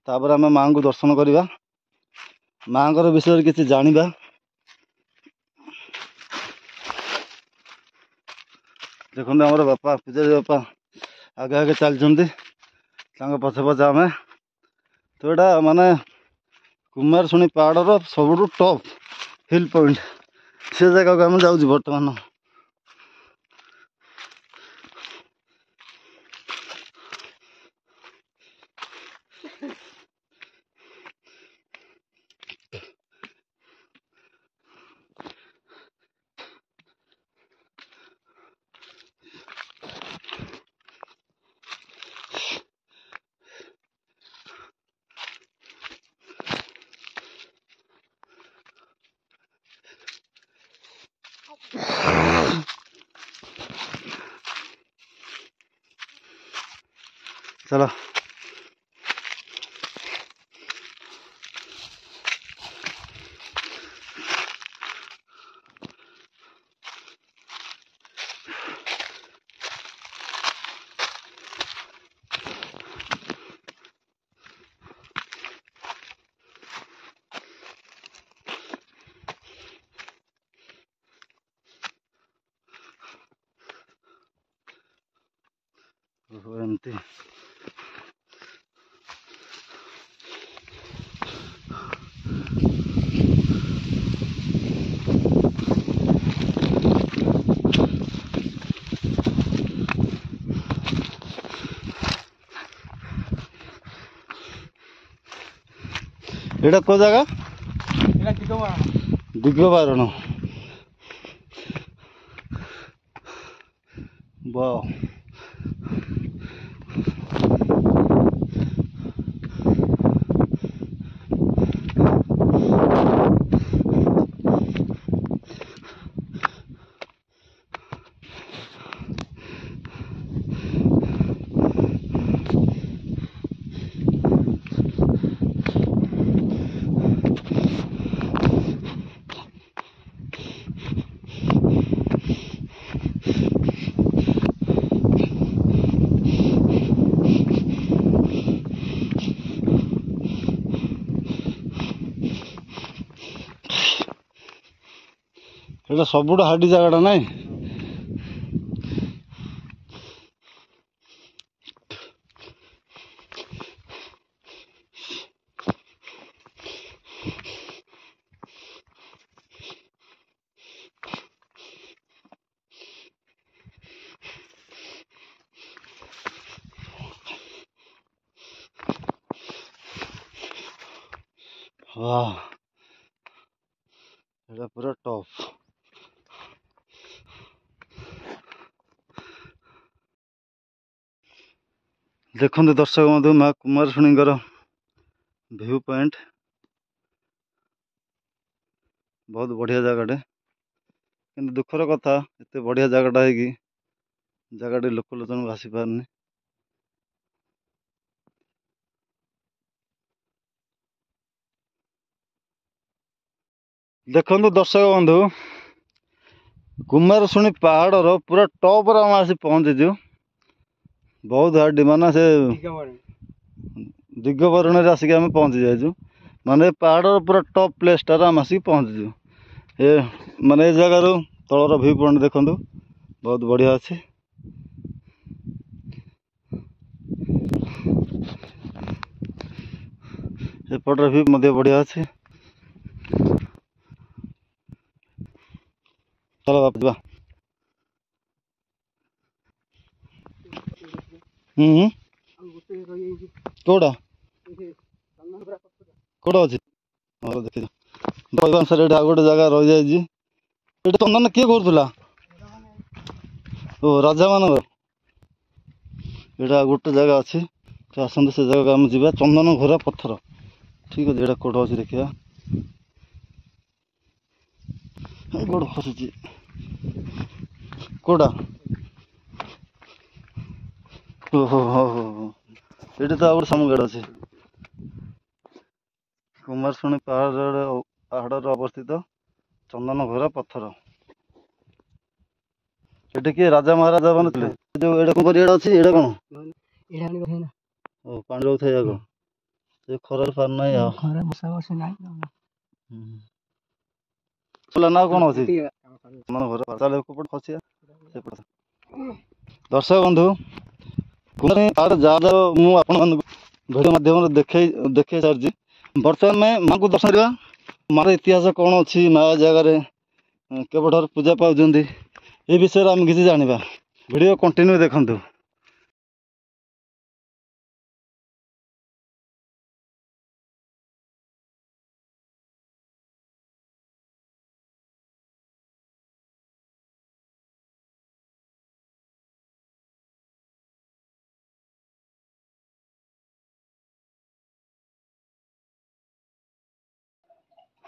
ତାପରେ ଆମେ ମାଆଙ୍କୁ ଦର୍ଶନ କରିବା, ମାଆଙ୍କର ବିଷୟରେ କିଛି ଜାଣିବା। ଦେଖନ୍ତୁ ଆମର ବାପା, ପୂଜାରୀ ବାପା ଆଗେ ଆଗେ ଚାଲିଛନ୍ତି, ତାଙ୍କ ପଛେ ପଛେ ଆମେ। ତ ଏଇଟା ମାନେ କୁମାରଶୁଣୀ ପାହାଡ଼ର ସବୁଠୁ ଟପ୍ ହିଲ୍ ପଏଣ୍ଟ, ସେ ଜାଗାକୁ ଆମେ ଯାଉଛୁ ବର୍ତ୍ତମାନ। चलो एमती एटा को जगह दिगबारण वाह এটা ସବୁଠୁ ହାର୍ଡି ଜାଗାଟା ନାଇଁ? वाह, এটা পুরো টপ। ଦେଖନ୍ତୁ ଦର୍ଶକ ବନ୍ଧୁ, ମା କୁମାରଶୁଣୀଙ୍କର ଭ୍ୟୁ ପଏଣ୍ଟ ବହୁତ ବଢ଼ିଆ ଜାଗାଟେ, କିନ୍ତୁ ଦୁଃଖର କଥା ଏତେ ବଢ଼ିଆ ଜାଗାଟା ହେଇକି ଜାଗାଟି ଲୋକଲୋଚନକୁ ଆସିପାରୁନି। ଦେଖନ୍ତୁ ଦର୍ଶକ ବନ୍ଧୁ, କୁମାରଶୁଣୀ ପାହାଡ଼ର ପୁରା ଟପ୍ରେ ଆମେ ଆସି ପହଞ୍ଚିଛୁ। ବହୁତ ହାର୍ଡି, ମାନେ ସେ ଦିଗବରୁଣରେ ଆସିକି ଆମେ ପହଞ୍ଚି ଯାଇଛୁ। ମାନେ ପାହାଡ଼ର ପୁରା ଟପ୍ ପ୍ଲେସ୍ଟାରେ ଆମେ ଆସିକି ପହଞ୍ଚିଛୁ। ଏ ମାନେ ଏ ଜାଗାରୁ ତଳର ଭ୍ୟୁ ପଏଣ୍ଟ ଦେଖନ୍ତୁ, ବହୁତ ବଢ଼ିଆ ଅଛି। ଏପଟର ଭ୍ୟୁ ମଧ୍ୟ ବଢ଼ିଆ ଅଛି। ଚାଲ ବାପା ଯିବା। କୋଉଟା କୋଉଟା ଅଛି? ଦେଖିଛ କହିବା ଅନୁସାରେ ଏଇଟା ଆଉ ଗୋଟେ ଜାଗା ରହିଯାଇଛି। ଏଠି ଚନ୍ଦନ କିଏ କରୁଥିଲା? ଓ, ରାଜା ମାନଙ୍କର। ଏଇଟା ଗୋଟେ ଜାଗା ଅଛି, ତ ଆସନ୍ତୁ ସେ ଜାଗାକୁ ଆମେ ଯିବା। ଚନ୍ଦନ ଘୋରା ପଥର, ଠିକ୍ ଅଛି। ଏଇଟା କୋଉଟା ଅଛି ଦେଖିବା। ଗୋଡ଼ ଖସୁଛି, କୋଉଟା? ଓହୋ, ହଉ ହଉ ହଉ, ଏଇଠି ତ ଆଉ ଗୋଟେ ସାମୁଗାଡ଼ ଅଛି। କୁମାରଶୁଣୀ ପାହାଡ଼ରେ ଅବସ୍ଥିତ ଚନ୍ଦନ ଘୋରା ପଥର। ଏଠି କିଏ ରାଜା ମହାରାଜା ମାନେ ଥିଲେ? ଯୋଉ ଏଇଟା କଣ କରିବାଟା ଅଛି, ଏଇଟା କଣ? ଓ, ପାଣି ରହୁଥାଏ ଯାକ। ସେ ଖରାରେ ପାରୁ ନାହିଁ ଆଉ। ନା କଣ ଅଛି? ଚନ୍ଦନ ଘୋରା ତାହେଲେ ଏପଟେ ଖସିବା ସେପଟେ। ଦର୍ଶକ ବନ୍ଧୁ, ଯାହା ମୁଁ ଆପଣମାନଙ୍କୁ ଭିଡ଼ିଓ ମାଧ୍ୟମରେ ଦେଖେଇ ସାରିଛି। ବର୍ତ୍ତମାନ ଆମେ ମାଙ୍କୁ ଦର୍ଶନ କରିବା। ମାର ଇତିହାସ କ'ଣ ଅଛି, ମା ଜାଗାରେ କେବେଠାରୁ ପୂଜା ପାଉଛନ୍ତି, ଏ ବିଷୟରେ ଆମେ କିଛି ଜାଣିବା। ଭିଡ଼ିଓ କଣ୍ଟିନ୍ୟୁ ଦେଖନ୍ତୁ।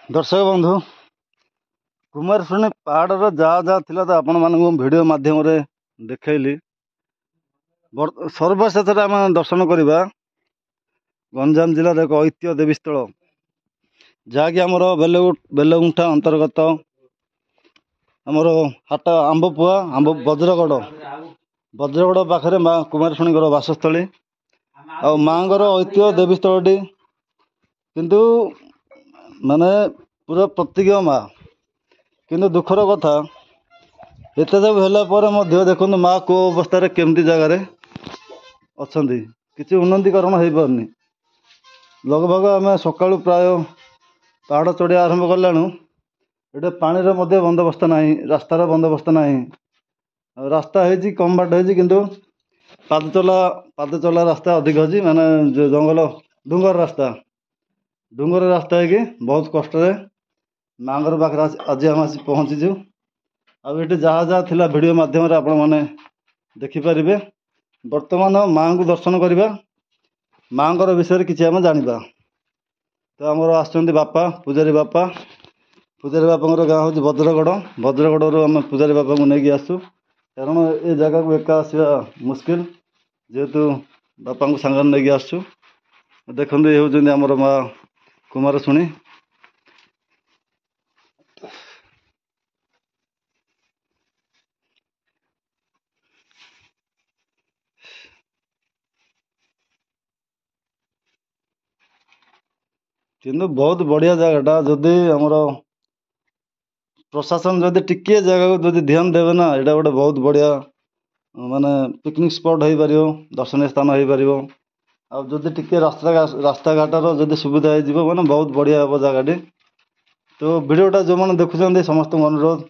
ଦର୍ଶକ ବନ୍ଧୁ, କୁମାରଶୁଣୀ ପାହାଡ଼ର ଯାହା ଯାହା ଥିଲା ତ ଆପଣମାନଙ୍କୁ ଭିଡ଼ିଓ ମାଧ୍ୟମରେ ଦେଖେଇଲି। ସର୍ବଶେଷରେ ଆମେ ଦର୍ଶନ କରିବା ଗଞ୍ଜାମ ଜିଲ୍ଲାର ଏକ ଐତିହ୍ୟ ଦେବୀସ୍ଥଳ, ଯାହାକି ଆମର ବେଲଗୁଣ୍ଠା ଅନ୍ତର୍ଗତ ଆମର ହାଟ ଆମ୍ବପୁଆ ବଜ୍ରଗଡ଼ ପାଖରେ ମା କୁମାରଶୁଣୀଙ୍କର ବାସସ୍ଥଳୀ ଆଉ ମାଙ୍କର ଐତିହ୍ୟ ଦେବୀସ୍ଥଳଟି। କିନ୍ତୁ ମାନେ ପୁରା ପ୍ରତ୍ୟକ୍ଷ ମା, କିନ୍ତୁ ଦୁଃଖର କଥା ଏତେ ସବୁ ହେଲା ପରେ ମଧ୍ୟ ଦେଖନ୍ତୁ ମା କେଉଁ ଅବସ୍ଥାରେ କେମିତି ଜାଗାରେ ଅଛନ୍ତି, କିଛି ଉନ୍ନତିକରଣ ହେଇପାରୁନି। ଲଗଭଗ ଆମେ ସକାଳୁ ପ୍ରାୟ ପାହାଡ଼ ଚଢ଼ିବା ଆରମ୍ଭ କଲାଣୁ, ଏଠି ପାଣିର ମଧ୍ୟ ବନ୍ଦୋବସ୍ତ ନାହିଁ, ରାସ୍ତାର ବନ୍ଦୋବସ୍ତ ନାହିଁ। ଆଉ ରାସ୍ତା ହେଇଛି, କମ୍ ବାଟ ହେଇଛି, କିନ୍ତୁ ପାଦ ଚଲା ରାସ୍ତା ଅଧିକ ଅଛି। ମାନେ ଜଙ୍ଗଲ ଡୁଙ୍ଗର ରାସ୍ତା ହେଇକି ବହୁତ କଷ୍ଟରେ ମାଙ୍କର ପାଖରେ ଆଜି ଆମେ ଆସି ପହଞ୍ଚିଛୁ। ଆଉ ଏଠି ଯାହା ଯାହା ଥିଲା ଭିଡ଼ିଓ ମାଧ୍ୟମରେ ଆପଣମାନେ ଦେଖିପାରିବେ। ବର୍ତ୍ତମାନ ମାଙ୍କୁ ଦର୍ଶନ କରିବା, ମାଙ୍କର ବିଷୟରେ କିଛି ଆମେ ଜାଣିବା। ତ ଆମର ଆସୁଛନ୍ତି ବାପା, ପୂଜାରୀ ବାପାଙ୍କର ଗାଁ ହେଉଛି ଭଦ୍ରଗଡ଼ରୁ ଆମେ ପୂଜାରୀ ବାପାଙ୍କୁ ନେଇକି ଆସୁ, କାରଣ ଏ ଜାଗାକୁ ଏକା ଆସିବା ମୁସ୍କିଲ, ଯେହେତୁ ବାପାଙ୍କୁ ସାଙ୍ଗରେ ନେଇକି ଆସୁଛୁ। ଦେଖନ୍ତୁ, ଏ ହେଉଛନ୍ତି ଆମର ମା କୁମାରଶୁଣୀ। କିନ୍ତୁ ବହୁତ ବଢ଼ିଆ ଜାଗାଟା। ଯଦି ଆମର ପ୍ରଶାସନ ଯଦି ଟିକିଏ ଜାଗାକୁ ଯଦି ଧ୍ୟାନ ଦେବେ ନା, ଏଇଟା ଗୋଟେ ବହୁତ ବଢ଼ିଆ ମାନେ ପିକନିକ୍ ସ୍ପଟ୍ ହେଇପାରିବ, ଦର୍ଶନୀୟ ସ୍ଥାନ ହେଇପାରିବ। ଆଉ ଯଦି ଟିକେ ରାସ୍ତାଘାଟର ଯଦି ସୁବିଧା ହେଇଯିବ ମାନେ ବହୁତ ବଢ଼ିଆ ହେବ ଜାଗାଟି। ତ ଭିଡ଼ିଓଟା ଯେଉଁମାନେ ଦେଖୁଛନ୍ତି ସମସ୍ତଙ୍କୁ ଅନୁରୋଧ,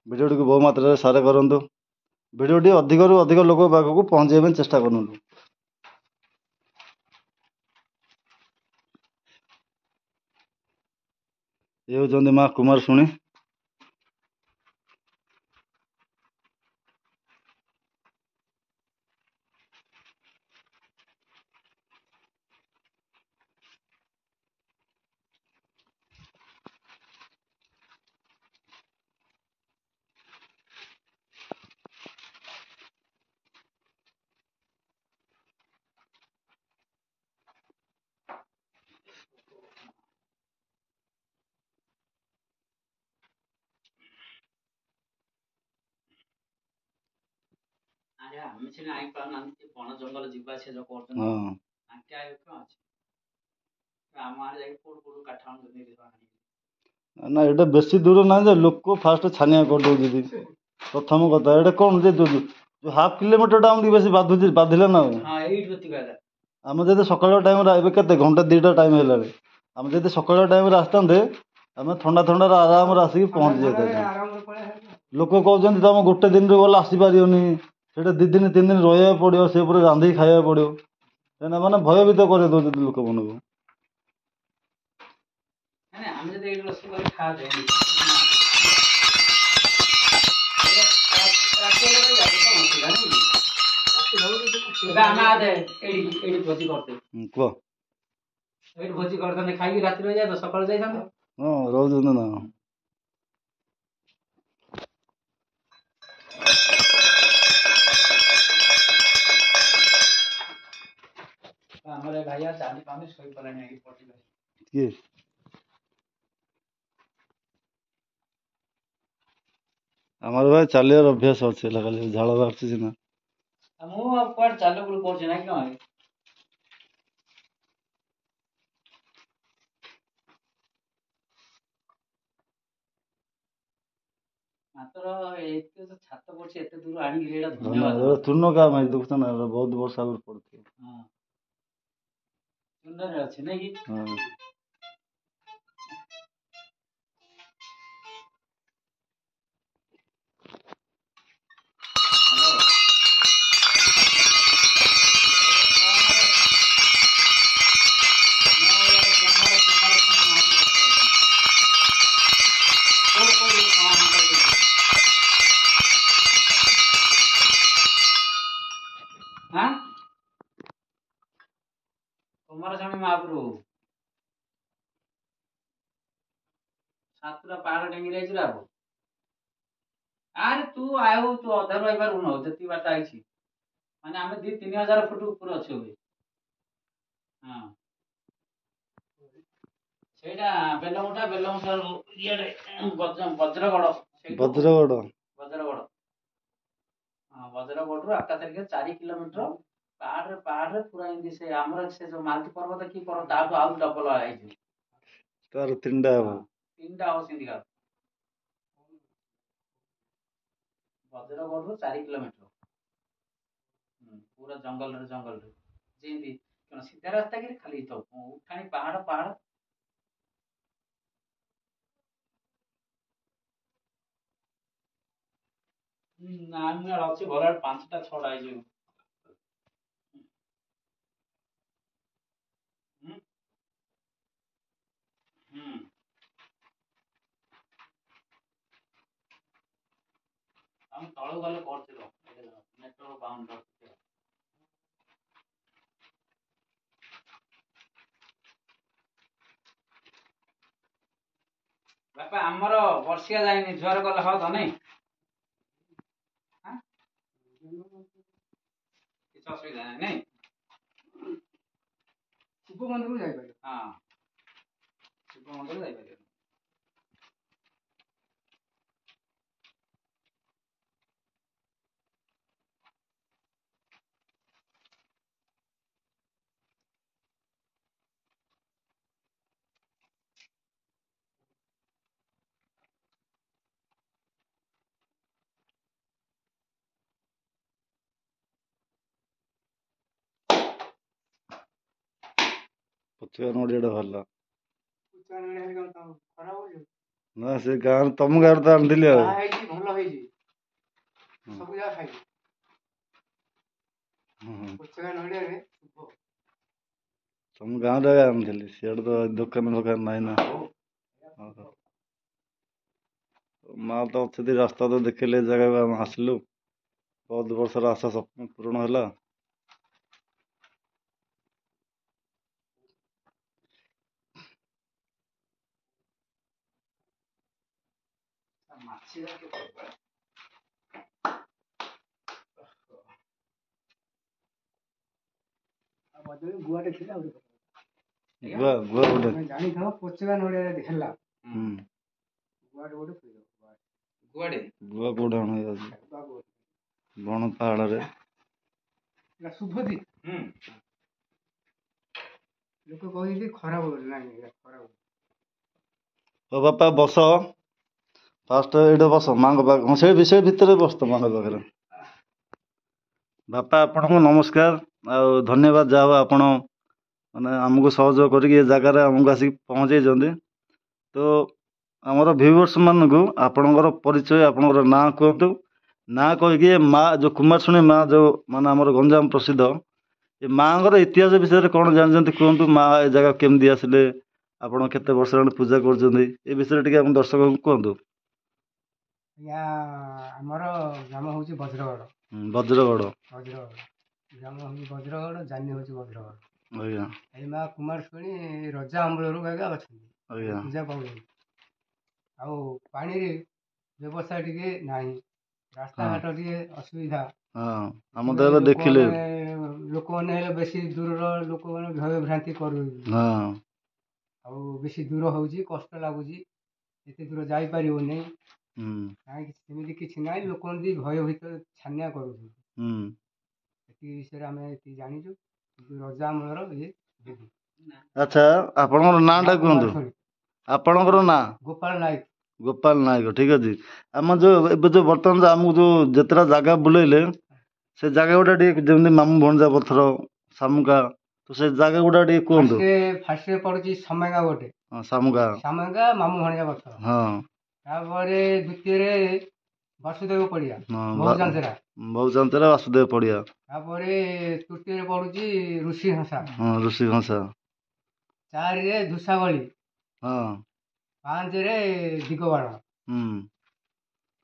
ଭିଡ଼ିଓଟିକୁ ବହୁ ମାତ୍ରାରେ ସେୟାର କରନ୍ତୁ। ଭିଡ଼ିଓଟି ଅଧିକରୁ ଅଧିକ ଲୋକ ପାଖକୁ ପହଞ୍ଚାଇବା ପାଇଁ ଚେଷ୍ଟା କରନ୍ତୁ। ଇଏ ହେଉଛନ୍ତି ମା କୁମାରଶୁଣୀ। ଆରେ ଆମେ ସିନା ଆଇ ପାରୁନାହାନ୍ତି, ବଣ ଜଙ୍ଗଲ ଯିବା ଆସିବା ଯୋଉ କରୁଛନ୍ତି ହଁ ଆଙ୍କେ ଆଇ କଣ ଅଛି? ଆମ ଆଡେ ଯାଇକି କୋଉଠୁ କାଠ ଆଣୁଛନ୍ତି ନା, ଏଇଟା ବେଶୀ ଦୂର ନାହିଁ ଯେ ଲୋକ ଫାଷ୍ଟ ଛାନିଆ କରିଦେଉଛନ୍ତି। ପ୍ରଥମ କଥା ଏଇଟା କ'ଣ ଯେ ଯୋଉ ହାଫ୍ କିଲୋମିଟରଟା ଆମକୁ ବେଶୀ ବାଧିଲା ନା। ହଁ ଏଇଠି ଏତିକି ହେଲା। ଆମେ ଯଦି ସକାଳ ଟାଇମ୍ରେ ଏବେ କେତେ ଘଣ୍ଟା 2ଟା ଟାଇମ୍ ହେଲାଣି, ଆମେ ଯଦି ସକାଳ ଟାଇମ୍ରେ ଆସିଥାନ୍ତେ ଆମେ ଥଣ୍ଡାରେ ଆରାମରେ ଆସିକି ପହଞ୍ଚି ଯାଇଥାନ୍ତେ। ଲୋକ କହୁଛନ୍ତି ତମେ ଗୋଟେ ଦିନରେ ଗଲେ ଆସିପାରିବନି, ସେଇଟା 2 ଦିନ 3 ଦିନ ରହିବାକୁ ପଡ଼ିବ, ସେ ଉପରେ ରାନ୍ଧିକି ଖାଇବାକୁ ପଡ଼ିବ। କାହିଁକିନା ମାନେ ଭୟଭୀତ କରି ଦେଉଛନ୍ତି ଲୋକମାନଙ୍କୁ। ଆମେ ଯଦି ଏଇଠି ରୋଷେଇ କରି ଖାଆନ୍ତେ କୁହ, ଏଇଠି ଭୋଜି କରିଥାନ୍ତେ, ଖାଇକି ରାତିରେ ରହିଯାଆନ୍ତେ, ସକାଳୁ ଯାଇଥାନ୍ତେ। ହଁ ରହୁଛନ୍ତି ନା। ଆମର ଭାଇଆ ଚାଲି ପାରୁନି, ଶୋଇପଡ଼ିଲାଣି କିଏ? ଆମର ଭାଇ ଚାଲିବାର ଅଭ୍ୟାସ ଅଛି, ହେଲା ଖାଲି ଝାଳ ବାହାରୁଛି ସିନା। ମୁଁ ଆଉ କୁଆଡେ ଚାଲ ବୁଲ କରୁଛି ନାଇଁ କଣ? ମାତ୍ର ଏତେ ଛାତ ପଡୁଛି, ଏତେ ଦୂର ଆଣିକି ଏଇଟା ଧନ୍ୟବାଦ। ତୃଣ କାମ ହେଇଛି ଦେଖୁଛ ନା, ବହୁତ ବର୍ଷ ଆଗରୁ ପଡୁଛି। ହଁ ସୁନ୍ଦର ଅଛି ନାଇଁ କି? ହଁ। କୁମାରସ୍ୱାମୀ ମହାପ୍ରଭୁ ସାତଟା ପାହାଡ଼ ଡେଙ୍ଗି ଯାଇଛୁ ଆଉ। ଆରେ ତୁ ଅଧାରୁ ରହିପାରୁନୁ, ଯେତିକି ବାଟ ଆଇଛି ମାନେ ଆମେ 2-3 ହଜାର ଫୁଟ ଉପରେ ଅଛୁ ଏବେ। ହଁ ସେଇଟା ବେଲମୁଠା ଇଆଡେ ବଜ୍ରଗଡ଼। ବଜ୍ରଗଡ଼ ହଁ, ବଜ୍ରଗଡ଼ରୁ ଆକାଶରେ 4 କିଲୋମିଟର ପାହାଡରେ ପୁରା ଏମିତି ସେ ଆମର ସେ ଯୋଉ ମାଲତୀ ପର୍ବତ କି ପର୍ବତ ତାଠୁ ଆଉ ଡବଲ ହେଇଛି। ତାର 3ଟା ହବ। 3ଟା ହବ ସେମିତି। ବଜ୍ରଗଡ଼ରୁ 4 କିଲୋମିଟର ପୁରା ଜଙ୍ଗଲରେ ଯେମିତି କଣ ସିଧା ରାସ୍ତା କି ଖାଲି ତ ଉଠାଣି ପାହାଡ଼। ନା ଅଛି ଭଲ 5ଟା 6ଟା ହେଇଯିବ। ଆମେ ତଳୁ ଗଲେ କରୁଥିଲ ନେଟୱାର୍କ ପାଉନି। ବାପା ଆମର ବର୍ଷିଆ ଯାଇନି, ଜୁଆର ଗଲେ ହବ ତ ନାଇଁ? କିଛି ଅସୁବିଧା ନାହିଁ ନାଇଁ? ଶିବ ମନ୍ଦିରକୁ ଯାଇପାରିବ। ହଁ, ଶିବ ମନ୍ଦିର ଯାଇପାରିବ। ପଛୁଆ ନଡ଼ିଆଟା ଭଲ। ପଛୁଆ ନଡ଼ିଆ ହେଲେ କଣ ତମ ଖରାପ ହଉଛି? ନା ସେ ଗାଁରେ ତମ ଗାଁରେ ତ ଆଣିଥିଲି ଆଉ। ଯାହା ହେଇଛି ଭଲ ହେଇଛି, ସବୁ ଯାକ ଖାଇଛି। ପଛୁଆ ନଡ଼ିଆରେ ଶୁଭ। ତମ ଗାଁରେ ଆଣିଥିଲି, ସିଆଡେ ତ ଦୋକାନ ଫୋକାନ ନାହିଁ ନା। ମା ତ ଅଛନ୍ତି, ରାସ୍ତା ତ ଦେଖିଲେ ଏ ଜାଗାକୁ ଆମେ ଆସିଲୁ, ବହୁତ ବର୍ଷର ଆଶା ସ୍ୱପ୍ନ ପୂରଣ ହେଲା। ମାଛି ଯାକ ଗୁଆଟେ ଥିଲା ଗୁଆ ଗୁଆ ଗୋଟେ ଜାଣିଥାଅ ପଛୁଆ ନଡ଼ିଆ ଯଦି ହେଲା ଗୁଆଟେ ଗୋଟେ କୁଆଡେ ଗୁଆ କୋଉଠି ଆଣ ଯାଉଛି ବଣ ପାହାଡରେ। ଶୁଭୁଛି ଲୋକ କହୁଛନ୍ତି ଖରାପ ହଉଛି, ନାଇଁ ଖରାପ। ହଉ ବାପା ବସ, ଫାଷ୍ଟ ଏଇଠି ବସ ମାଙ୍କ ପାଖ, ହଁ ସେ ବିଷୟ ଭିତରେ ବସ ତ ମାଙ୍କ ପାଖରେ। ବାପା ଆପଣଙ୍କୁ ନମସ୍କାର ଆଉ ଧନ୍ୟବାଦ, ଯାହା ହଉ ଆପଣ ମାନେ ଆମକୁ ସହଯୋଗ କରିକି ଏ ଜାଗାରେ ଆମକୁ ଆସିକି ପହଞ୍ଚେଇଛନ୍ତି। ତ ଆମର ଭିଉଅର୍ସ ମାନଙ୍କୁ ଆପଣଙ୍କର ପରିଚୟ, ଆପଣଙ୍କର ନାଁ କୁହନ୍ତୁ। ନାଁ କହିକି ମା ଯୋଉ କୁମାରଶୁଣୀ ମା ଯୋଉ ମାନେ ଆମର ଗଞ୍ଜାମ ପ୍ରସିଦ୍ଧ, ଏ ମାଙ୍କର ଇତିହାସ ବିଷୟରେ କଣ ଜାଣିଛନ୍ତି କୁହନ୍ତୁ। ମା ଏ ଜାଗା କେମିତି ଆସିଲେ, ଆପଣ କେତେ ବର୍ଷ ହେଲାଣି ପୂଜା କରୁଛନ୍ତି, ଏ ବିଷୟରେ ଟିକେ ଆମ ଦର୍ଶକଙ୍କୁ କୁହନ୍ତୁ। ଆଜ୍ଞା ଆମର ଗ୍ରାମ ହଉଛି ବଜ୍ରଗଡ଼। ବଜ୍ରଗଡ଼ ଗ୍ରାମ ହଉଛି ବଜ୍ରଗଡ଼, ଜାନି ହଉଛି ବଜ୍ରଗଡ଼। ଆଜ୍ଞା ଏଇ ମା କୁମାରଶୁଣୀ ରଜା ଅମଳରୁ ଆଜ୍ଞା ଅଛନ୍ତି, ଆଜ୍ଞା ପୂଜା ପାଉଛନ୍ତି। ଆଉ ପାଣିରେ ବ୍ୟବସ୍ଥା ଟିକେ ନାହିଁ, ରାସ୍ତାଘାଟ ଟିକେ ଅସୁବିଧା। ହଁ ଆମ ତ ଏବେ ଦେଖିଲେ ଲୋକମାନେ ହେଲେ ବେଶୀ ଦୂରର ଲୋକମାନେ ଭୟ ଭ୍ରାନ୍ତି କରୁଛନ୍ତି। ହଁ ଆଉ ବେଶୀ ଦୂର ହଉଛି, କଷ୍ଟ ଲାଗୁଛି, ଏତେ ଦୂର ଯାଇପାରିବନି। କାହିଁକି ସେମିତି କିଛି ନାହିଁ, ଲୋକମାନେ ବି ଭୟଭୀତ ଛାନିଆ କରୁଛନ୍ତି। ଏତିକି ବିଷୟରେ ଆମେ ଏତିକି ଜାଣିଛୁ, କିନ୍ତୁ ରଜା ଅମଳର ଇଏ ଦେବୀ। ଆଚ୍ଛା ଆପଣଙ୍କର ନାଁ ଟା କୁହନ୍ତୁ। ଆପଣଙ୍କର ନାଁ ଗୋପାଳ ନାୟକ। ଗୋପାଳ ନାୟକ, ଠିକ ଅଛି। ଆମ ଯୋଉ ଏବେ ଯୋଉ ବର୍ତ୍ତମାନ ଯୋଉ ଆମକୁ ଯୋଉ ଯେତେଟା ଜାଗା ବୁଲେଇଲେ, ସେ ଜାଗା ଗୁଡା ଟିକେ ଯେମିତି ମାମୁଁ ଭଣଜା ପଥର, ଶାମୁକା, ତ ସେ ଜାଗା ଗୁଡା ଟିକେ କୁହନ୍ତୁ। ଫାର୍ଷ୍ଟରେ ପଡୁଛି ସମେଙ୍ଗା ଗୋଟେ, ଶାମୁକା, ସାମେଙ୍ଗା ମାମୁଁ ଭଣଜା ପଥର। ହଁ ତାପରେ ଦ୍ୱିତୀୟରେ ବାସୁଦେବ ପଡିଆ, ବହୁଚାଞ୍ଚରା ବାସୁଦେବ ପଡିଆ। ତାପରେ ତୃତୀୟରେ ପଡୁଛି ଋଷି ଘଂସା, ହଁ ଋଷି ଘଂସା। 4ରେ ଧୂଷାବଳୀ, ହଁ 5ରେ ଦିଗବାଳ।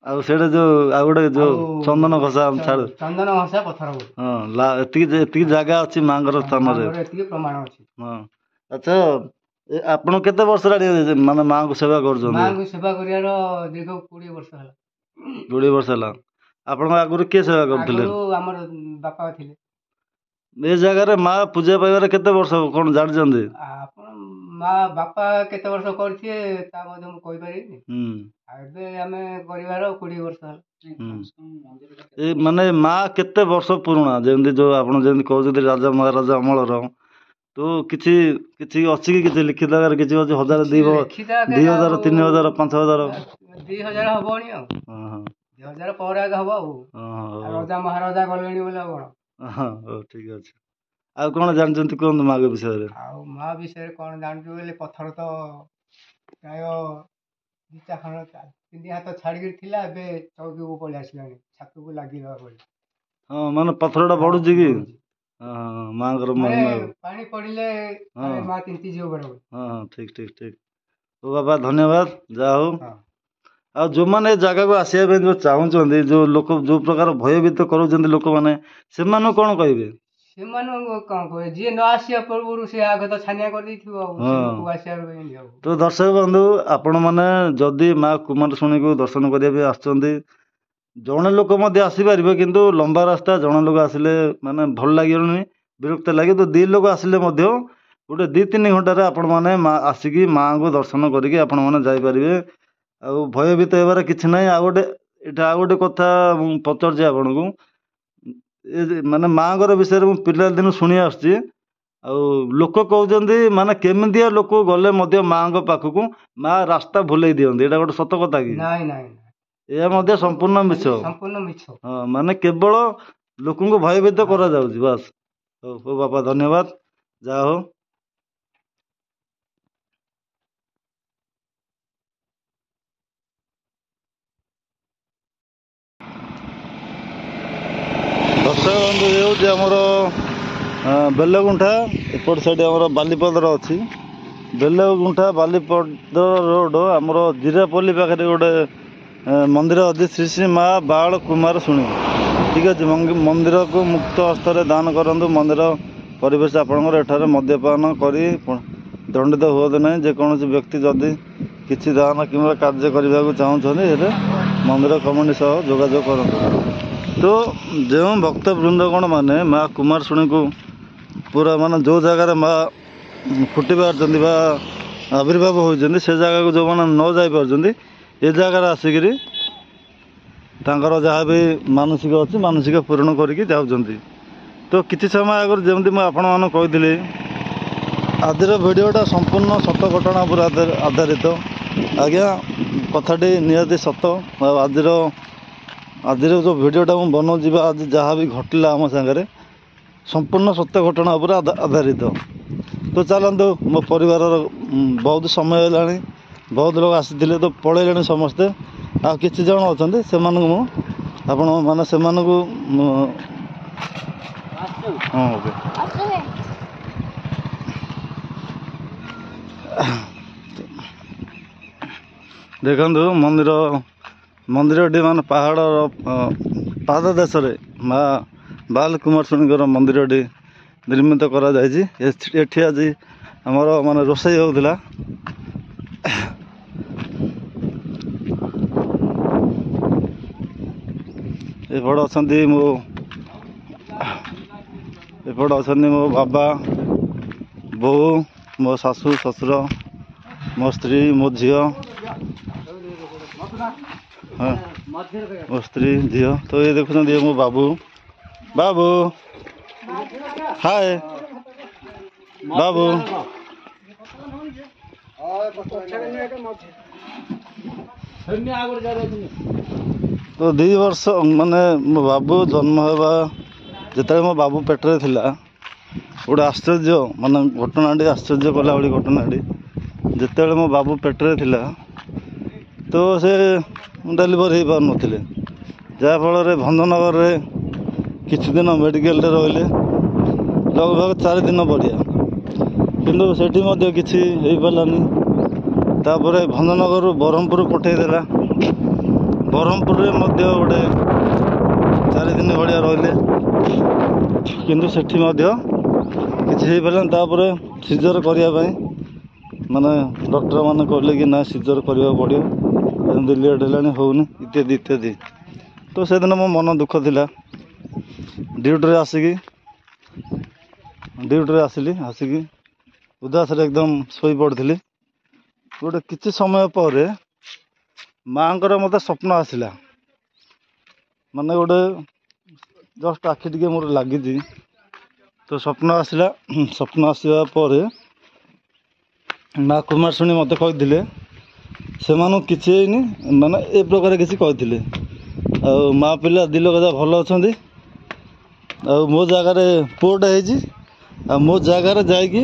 ଆଉ ସେଇଟା ଯୋଉ ଆଉ ଗୋଟେ ଯୋଉ ଚନ୍ଦନ ଘଷା ଛାଡୁ, ଚନ୍ଦନ ଘଷା ପଥର ଗୋଟେ। ହଁ ଏତିକି ଜାଗା ଅଛି ମାଙ୍କର ସ୍ଥାନରେ, ଏତିକି ପ୍ରମାଣ ଅଛି। ହଁ ଆଚ୍ଛା ଆପଣ କେତେ ବର୍ଷ ହେଲାଣି ମାନେ ମାଙ୍କୁ ସେବା କରୁଛନ୍ତି? ମାଙ୍କୁ ସେବା କରିବାର ଦୀର୍ଘ 20 ବର୍ଷ ହେଲା। 20 ବର୍ଷ ହେଲା। ଆପଣଙ୍କ ଆଗରୁ କିଏ ସେବା କରୁଥିଲେ? ଆଗରୁ ଆମର ବାପା ଥିଲେ। ଏ ଜାଗାରେ ମା ପୂଜା ପାଇବାରେ କେତେ ବର୍ଷ କଣ ଜାଣିଛନ୍ତି? ଆପଣ ମା ବାପା କେତେ ବର୍ଷ କରିଥିବେ ତା ମଧ୍ୟ ମୁଁ କହିପାରିବିନି। ଆଉ ଏବେ ଆମେ କରିବାର 20 ବର୍ଷ ହେଲା। ଏ ମାନେ ମା କେତେ ବର୍ଷ ପୁରୁଣା, ଯେମିତି ଯୋଉ ଆପଣ ଯେମିତି କହୁଛନ୍ତି ରାଜା ମହାରାଜା ଅମଳର, ତ କିଛି କିଛି ଅଛି କି, କିଛି ଲିଖିତ ଆକାରରେ କିଛି ଅଛି? 1000, 2000, 3000, 5000? 2000 ହବଣି ଆଉ। 2000 ପରେ ଆଗ ହବ ଆଉ। ରାଜା ମହାରାଜା ଗଲେଣି ବୋଲି ଆଉ କଣ। ହଁ ହଉ ଠିକ ଅଛି। ଆଉ କଣ ଜାଣିଛନ୍ତି କୁହନ୍ତୁ ମାଙ୍କ ବିଷୟରେ? ଆଉ ମା ବିଷୟରେ କଣ ଜାଣିଛୁ ବୋଲି, ପଥର ତ ପ୍ରାୟ 3 ହାତ ଛାଡିକିରି ଥିଲା, ଏବେ ଚୌକିକୁ ପଳେଇ ଆସିଲାଣି, ଛାତକୁ ଲାଗିଲା ଭଳି। ହଁ ମାନେ ପଥର ଟା ବଢୁଛି କି? ମାଙ୍କର ମହିମା, ପାଣି ପଡିଲେ ମା ତିନ୍ତି ଯିବ ବରାବର। ହଁ ଠିକ ଠିକ ଠିକ। ହଉ ବାବା ଧନ୍ୟବାଦ, ଯାହା ହଉ। ଆଉ ଯୋଉମାନେ ଏ ଜାଗାକୁ ଆସିବା ପାଇଁ ଯୋଉ ଚାହୁଁଛନ୍ତି, ଯୋଉ ଲୋକ ଯୋଉ ପ୍ରକାର ଭୟଭୀତ କରୁଛନ୍ତି ଲୋକମାନେ, ସେମାନଙ୍କୁ କଣ କହିବେ? ସେମାନଙ୍କୁ କଣ କହିବେ, ଯିଏ ନ ଆସିବା ପୂର୍ବରୁ ସେ ଆଗ ତ ଛାନିଆ କରିଦେଇଥିବ ଆଉ। ସେ ଲୋକକୁ ଆସିବାର କେମିତି ହବ? ତ ଦର୍ଶକ ବନ୍ଧୁ, ଆପଣ ମାନେ ଯଦି ମା କୁମାରଶୁଣୀକୁ ଦର୍ଶନ କରିବା ପାଇଁ ଆସୁଛନ୍ତି, ଜଣେ ଲୋକ ମଧ୍ୟ ଆସିପାରିବେ, କିନ୍ତୁ ଲମ୍ବା ରାସ୍ତା, ଜଣେ ଲୋକ ଆସିଲେ ମାନେ ଭଲ ଲାଗିବନି, ବିରକ୍ତ ଲାଗେ। ତ 2 ଲୋକ ଆସିଲେ ମଧ୍ୟ ଗୋଟେ 2-3 ଘଣ୍ଟାରେ ଆପଣ ମାନେ ଆସିକି ମାଙ୍କୁ ଦର୍ଶନ କରିକି ଆପଣ ମାନେ ଯାଇପାରିବେ। ଆଉ ଭୟଭୀତ ହେବାର କିଛି ନାହିଁ। ଆଉ ଗୋଟେ କଥା ମୁଁ ପଚାରୁଛି ଆପଣଙ୍କୁ, ଏ ମାନେ ମାଙ୍କର ବିଷୟରେ ମୁଁ ପିଲାଦିନୁ ଶୁଣି ଆସୁଛି, ଆଉ ଲୋକ କହୁଛନ୍ତି ମାନେ କେମିତିଆ ଲୋକ ଗଲେ ମଧ୍ୟ ମାଙ୍କ ପାଖକୁ ମା ରାସ୍ତା ଭୁଲେଇ ଦିଅନ୍ତି, ଏଇଟା ଗୋଟେ ସତ କଥା କି? ନାଇଁ ନାଇଁ, ଏହା ମଧ୍ୟ ସମ୍ପୂର୍ଣ୍ଣ ମିଛ। ସମ୍ପୂର୍ଣ୍ଣ ମିଛ। ହଁ ମାନେ କେବଳ ଲୋକଙ୍କୁ ଭୟଭୀତ କରାଯାଉଛି, ବାସ୍। ହଉ ହଉ ବାପା ଧନ୍ୟବାଦ, ଯାହା ହଉ। ହେଉଛି ଆମର ବେଲଗୁଣ୍ଠା, ଏପଟ ସାଇଡ୍ ଆମର ବାଲିପଦର ଅଛି। ବେଲଗୁଣ୍ଠା ବାଲିପଦ ରୋଡ଼ ଆମର ଜିରାପଲ୍ଲୀ ପାଖରେ ଗୋଟେ ମନ୍ଦିର ଅଛି, ଶ୍ରୀ ଶ୍ରୀ ମା ବାଳ କୁମାର ଶୁଣି। ଠିକ୍ ଅଛି, ମନ୍ଦିରକୁ ମୁକ୍ତ ହସ୍ତରେ ଦାନ କରନ୍ତୁ। ମନ୍ଦିର ପରିବେଶ ଆପଣଙ୍କର। ଏଠାରେ ମଦ୍ୟପାନ କରି ଦଣ୍ଡିତ ହୁଅନ୍ତୁ ନାହିଁ। ଯେକୌଣସି ବ୍ୟକ୍ତି ଯଦି କିଛି ଦାନ କିମ୍ବା କାର୍ଯ୍ୟ କରିବାକୁ ଚାହୁଁଛନ୍ତି ହେଲେ ମନ୍ଦିର କମିଟି ସହ ଯୋଗାଯୋଗ କରନ୍ତୁ। ତ ଯେଉଁ ଭକ୍ତ ବୃନ୍ଦଗଣ ମାନେ ମା କୁମାର ଶୁଣୀକୁ ପୁରା ମାନେ ଯେଉଁ ଜାଗାରେ ମା ଫୁଟି ପାରୁଛନ୍ତି ବା ଆବିର୍ଭାବ ହୋଇଛନ୍ତି ସେ ଜାଗାକୁ ଯେଉଁମାନେ ନ ଯାଇପାରୁଛନ୍ତି ଏ ଜାଗାରେ ଆସିକିରି ତାଙ୍କର ଯାହା ବି ମାନସିକ ଅଛି ମାନସିକ ପୂରଣ କରିକି ଯାଉଛନ୍ତି। ତ କିଛି ସମୟ ଆଗରୁ ଯେମିତି ମୁଁ ଆପଣମାନଙ୍କୁ କହିଥିଲି, ଆଜିର ଭିଡ଼ିଓଟା ସମ୍ପୂର୍ଣ୍ଣ ସତ ଘଟଣା ଉପରେ ଆଧାରିତ। ଆଜ୍ଞା, କଥାଟି ନିହାତି ସତ। ଆଉ ଆଜିର ଯେଉଁ ଭିଡ଼ିଓଟା ମୁଁ ବନାଉଛି ବା ଆଜି ଯାହା ବି ଘଟିଲା ଆମ ସାଙ୍ଗରେ ସମ୍ପୂର୍ଣ୍ଣ ସତ୍ୟ ଘଟଣା ଉପରେ ଆଧାରିତ। ତ ଚାଲନ୍ତୁ, ମୋ ପରିବାରର ବହୁତ ସମୟ ହେଲାଣି, ବହୁତ ଲୋକ ଆସିଥିଲେ ତ ପଳେଇଲେଣି ସମସ୍ତେ। ଆଉ କିଛି ଜଣ ଅଛନ୍ତି ସେମାନଙ୍କୁ ମୁଁ ସେମାନଙ୍କୁ ହଁ ଓକେ। ଦେଖନ୍ତୁ ମନ୍ଦିରଟି ମାନେ ପାହାଡ଼ର ପାଦ ଦେଶରେ ମା ବାଲ କୁମାର ଶୁଣୀଙ୍କର ମନ୍ଦିରଟି ନିର୍ମିତ କରାଯାଇଛି। ଏଠି ଆଜି ଆମର ମାନେ ରୋଷେଇ ହେଉଥିଲା। ଏପଟେ ଅଛନ୍ତି ମୋ ବାବା, ବୋଉ, ମୋ ଶାଶୁ, ଶ୍ୱଶୁର, ମୋ ସ୍ତ୍ରୀ, ମୋ ଝିଅ, ହଁ ମୋ ସ୍ତ୍ରୀ, ଝିଅ। ତ ଏ ଦେଖୁଛନ୍ତି ମୋ ବାବୁ ହାଏ ବାବୁ। ତ 2 ବର୍ଷ ମାନେ ମୋ ବାବୁ ଜନ୍ମ ହେବା ଯେତେବେଳେ ମୋ ବାବୁ ପେଟରେ ଥିଲା ଗୋଟେ ଆଶ୍ଚର୍ଯ୍ୟ ମାନେ ଘଟଣାଟି, ଆଶ୍ଚର୍ଯ୍ୟ କଲା ଭଳି ଘଟଣାଟି। ଯେତେବେଳେ ମୋ ବାବୁ ପେଟରେ ଥିଲା ତ ସେ ଡେଲିଭରି ହେଇପାରୁନଥିଲେ, ଯାହାଫଳରେ ଭଞ୍ଜନଗରରେ କିଛି ଦିନ ମେଡ଼ିକାଲରେ ରହିଲେ, ଲଗଭଗ 4 ଦିନ ବଢ଼ିଆ। କିନ୍ତୁ ସେଠି ମଧ୍ୟ କିଛି ହେଇପାରିଲାନି। ତାପରେ ଭଞ୍ଜନଗରରୁ ବ୍ରହ୍ମପୁର ପଠାଇଦେଲା। ବ୍ରହ୍ମପୁରରେ ମଧ୍ୟ ଗୋଟେ 4 ଦିନ ଭଳିଆ ରହିଲେ, କିନ୍ତୁ ସେଠି ମଧ୍ୟ କିଛି ହେଇପାରିଲାନି। ତାପରେ ସିଜର କରିବା ପାଇଁ ମାନେ ଡକ୍ଟରମାନେ କହିଲେ କି ନା ସିଜର କରିବାକୁ ପଡ଼ିବ, ଏମିତି ଲେଟ୍ ହେଲାଣି ହେଉନି ଇତ୍ୟାଦି ଇତ୍ୟାଦି। ତ ସେଦିନ ମୋ ମନ ଦୁଃଖ ଥିଲା। ଡ୍ୟୁଟିରେ ଆସିକି ଉଦାସରେ ଏକଦମ ଶୋଇପଡ଼ିଥିଲି। ଗୋଟେ କିଛି ସମୟ ପରେ ମାଆଙ୍କର ମୋତେ ସ୍ୱପ୍ନ ଆସିଲା। ମାନେ ଗୋଟେ ଜଷ୍ଟ ଆଖି ଟିକେ ମୋର ଲାଗିଛି ତ ସ୍ୱପ୍ନ ଆସିଲା। ସ୍ୱପ୍ନ ଆସିବା ପରେ ମା କୁମାର ଶୁଣୀ ମୋତେ କହିଥିଲେ ସେମାନଙ୍କୁ କିଛି ହେଇନି, ମାନେ ଏ ପ୍ରକାର କିଛି କହିଥିଲେ। ଆଉ ମା ପିଲା 2 ଲୋକ ଯାକ ଭଲ ଅଛନ୍ତି। ଆଉ ମୋ ଜାଗାରେ ପୁଅଟା ହେଇଛି, ଆଉ ମୋ ଜାଗାରେ ଯାଇକି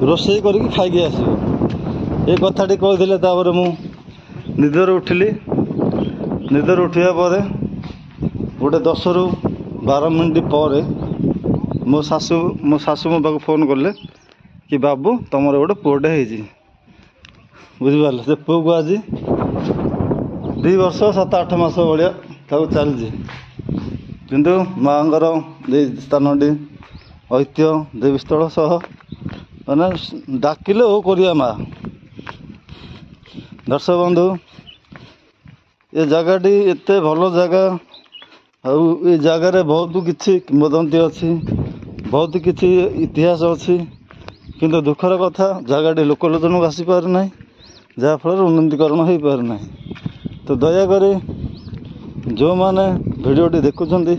ରୋଷେଇ କରିକି ଖାଇକି ଆସିବ, ଏ କଥାଟି କହିଥିଲେ। ତାପରେ ମୁଁ ନିଦରୁ ଉଠିଲି। ନିଦରୁ ଉଠିବା ପରେ ଗୋଟେ 10ରୁ 12 ମିନିଟ୍ ପରେ ମୋ ଶାଶୁ ମୋ ପାଖକୁ ଫୋନ୍ କଲେ କି ବାବୁ ତୁମର ଗୋଟେ ପୁଅଟେ ହେଇଛି। ବୁଝିପାରିଲେ, ସେ ପୁଅକୁ ଆଜି 2 ବର୍ଷ 7-8 ମାସ ଭଳିଆ ତାକୁ ଚାଲିଛି। କିନ୍ତୁ ମାଆଙ୍କର ଏଇ ସ୍ଥାନଟି ଐତିହ୍ୟ ଦେବୀସ୍ଥଳ ସହ ମାନେ ଡାକିଲେ ଓ କରିବା ମା। ଦର୍ଶକ ବନ୍ଧୁ, ଏ ଜାଗାଟି ଏତେ ଭଲ ଜାଗା, ଆଉ ଏ ଜାଗାରେ ବହୁତ କିଛି କିମ୍ବଦନ୍ତୀ ଅଛି, ବହୁତ କିଛି ଇତିହାସ ଅଛି। କିନ୍ତୁ ଦୁଃଖର କଥା ଜାଗାଟି ଲୋକଲୋଚନକୁ ଆସିପାରୁନାହିଁ, ଯାହାଫଳରେ ଉନ୍ନତିକରଣ ହୋଇପାରୁନାହିଁ। ତ ଦୟାକରି ଯେଉଁମାନେ ଭିଡ଼ିଓଟି ଦେଖୁଛନ୍ତି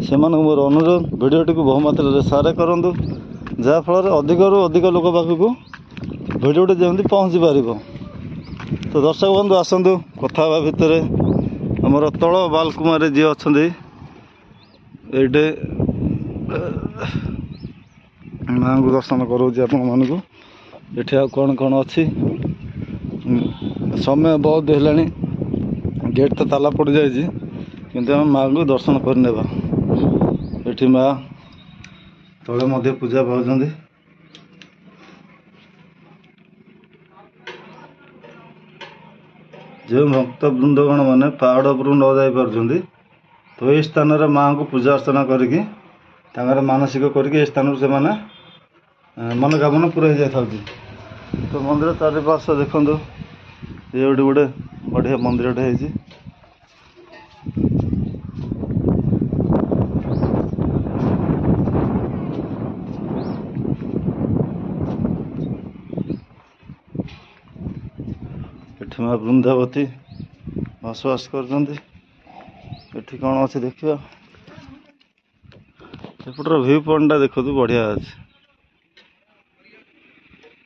ସେମାନଙ୍କୁ ମୋର ଅନୁରୋଧ, ଭିଡ଼ିଓଟିକୁ ବହୁମାତ୍ରାରେ ସେୟାର କରନ୍ତୁ, ଯାହାଫଳରେ ଅଧିକରୁ ଅଧିକ ଲୋକ ପାଖକୁ ଭିଡ଼ିଓଟି ଯେମିତି ପହଞ୍ଚି ପାରିବ। ତ ଦର୍ଶକ ବନ୍ଧୁ ଆସନ୍ତୁ, କଥା ହେବା ଭିତରେ ଆମର ତଳ ବାଲକୁମାରୀ ଯିଏ ଅଛନ୍ତି ଏଇଠି ମାଆଙ୍କୁ ଦର୍ଶନ କରାଉଛି ଆପଣମାନଙ୍କୁ। ଏଠି ଆଉ କ'ଣ କ'ଣ ଅଛି, ସମୟ ବହୁତ ହେଲାଣି, ଗେଟ୍ ତ ତାଲା ପଡ଼ିଯାଇଛି, କିନ୍ତୁ ଆମେ ମାଆଙ୍କୁ ଦର୍ଶନ କରିନେବା। ଏଠି ମା ତଳେ ମଧ୍ୟ ପୂଜା ପାଉଛନ୍ତି। ଯେଉଁ ଭକ୍ତ ବୃନ୍ଦଗଣ ମାନେ ପାହାଡ଼ ଉପରକୁ ନ ଯାଇପାରୁଛନ୍ତି ତ ଏହି ସ୍ଥାନରେ ମାଆଙ୍କୁ ପୂଜା ଅର୍ଚ୍ଚନା କରିକି ତାଙ୍କର ମାନସିକ କରିକି ଏ ସ୍ଥାନରୁ ସେମାନେ ମନୋକାମନା ପୁରା ହେଇଯାଇଥାଉଛି। ତ ମନ୍ଦିର ଚାରିପାର୍ଶ୍ୱ ଦେଖନ୍ତୁ, ଏଇଠି ଗୋଟେ ବଢ଼ିଆ ମନ୍ଦିରଟେ ହେଇଛି। ଏଠି ମା ବୃନ୍ଦାବତୀ ବସବାସ କରୁଛନ୍ତି। ଏଠି କ'ଣ ଅଛି ଦେଖିବା। ଏପଟର ଭ୍ୟୁ ପଏଣ୍ଟଟା ଦେଖନ୍ତୁ, ବଢ଼ିଆ ଅଛି,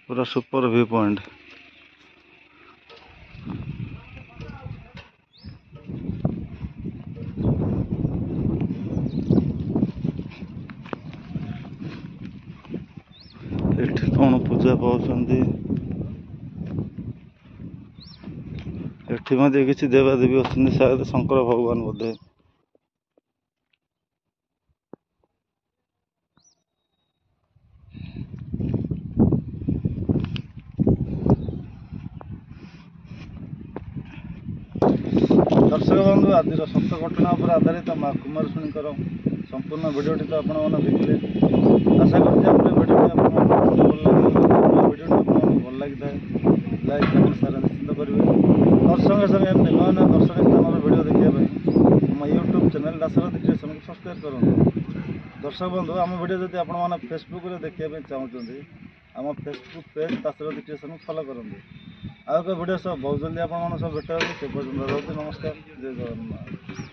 ପୁରା ସୁପର ଭ୍ୟୁ ପଏଣ୍ଟ। ଏଠି କ'ଣ ପୂଜା ପାଉଛନ୍ତି। ଏଠି ମଧ୍ୟ କିଛି ଦେବାଦେବୀ ଅଛନ୍ତି, ସାୟଦ ଶଙ୍କର ଭଗବାନ ବୋଧେ। ଦର୍ଶକ ବନ୍ଧୁ, ଆଜିର ସତ ଘଟଣା ଉପରେ ଆଧାରିତ ମା କୁମାରସ୍ୱାମୀଙ୍କର ସମ୍ପୂର୍ଣ୍ଣ ଭିଡ଼ିଓଟି ତ ଆପଣମାନେ ଦେଖିଲେ। ଆଶା କରୁଛି ଆମର ଭିଡ଼ିଓଟି ଆପଣମାନଙ୍କୁ ଭଲ ଲାଗିଥାଏ। ଲାଇକ୍ କମେଣ୍ଟ ସେୟାର ନିଶ୍ଚିନ୍ତ କରିବେ। ତୋର ସଙ୍ଗେ ସଙ୍ଗେ ଏମିତି ନୂଆ ନୂଆ ଦର୍ଶନୀୟ ସ୍ଥାନର ଭିଡ଼ିଓ ଦେଖିବା ପାଇଁ ଆମ ୟୁଟ୍ୟୁବ୍ ଚ୍ୟାନେଲ୍ ଦାଶରଥୀ କ୍ରିଏସନ୍କୁ ସବସ୍କ୍ରାଇବ୍ କରନ୍ତୁ। ଦର୍ଶକ ବନ୍ଧୁ, ଆମ ଭିଡ଼ିଓ ଯଦି ଆପଣମାନେ ଫେସବୁକ୍ରେ ଦେଖିବା ପାଇଁ ଚାହୁଁଛନ୍ତି, ଆମ ଫେସବୁକ୍ ପେଜ୍ ଦାଶରଥୀ କ୍ରିଏସନ୍କୁ ଫଲୋ କରନ୍ତୁ। ଆଉ ଏକ ଭିଡ଼ିଓ ସହ ବହୁତ ଜଲ୍ଦି ଆପଣମାନଙ୍କ ସହ ଭେଟ ହେବି। ସେ ପର୍ଯ୍ୟନ୍ତ ରହୁଛି। ନମସ୍କାର, ଜୟ ଜଗନ୍ନାଥ।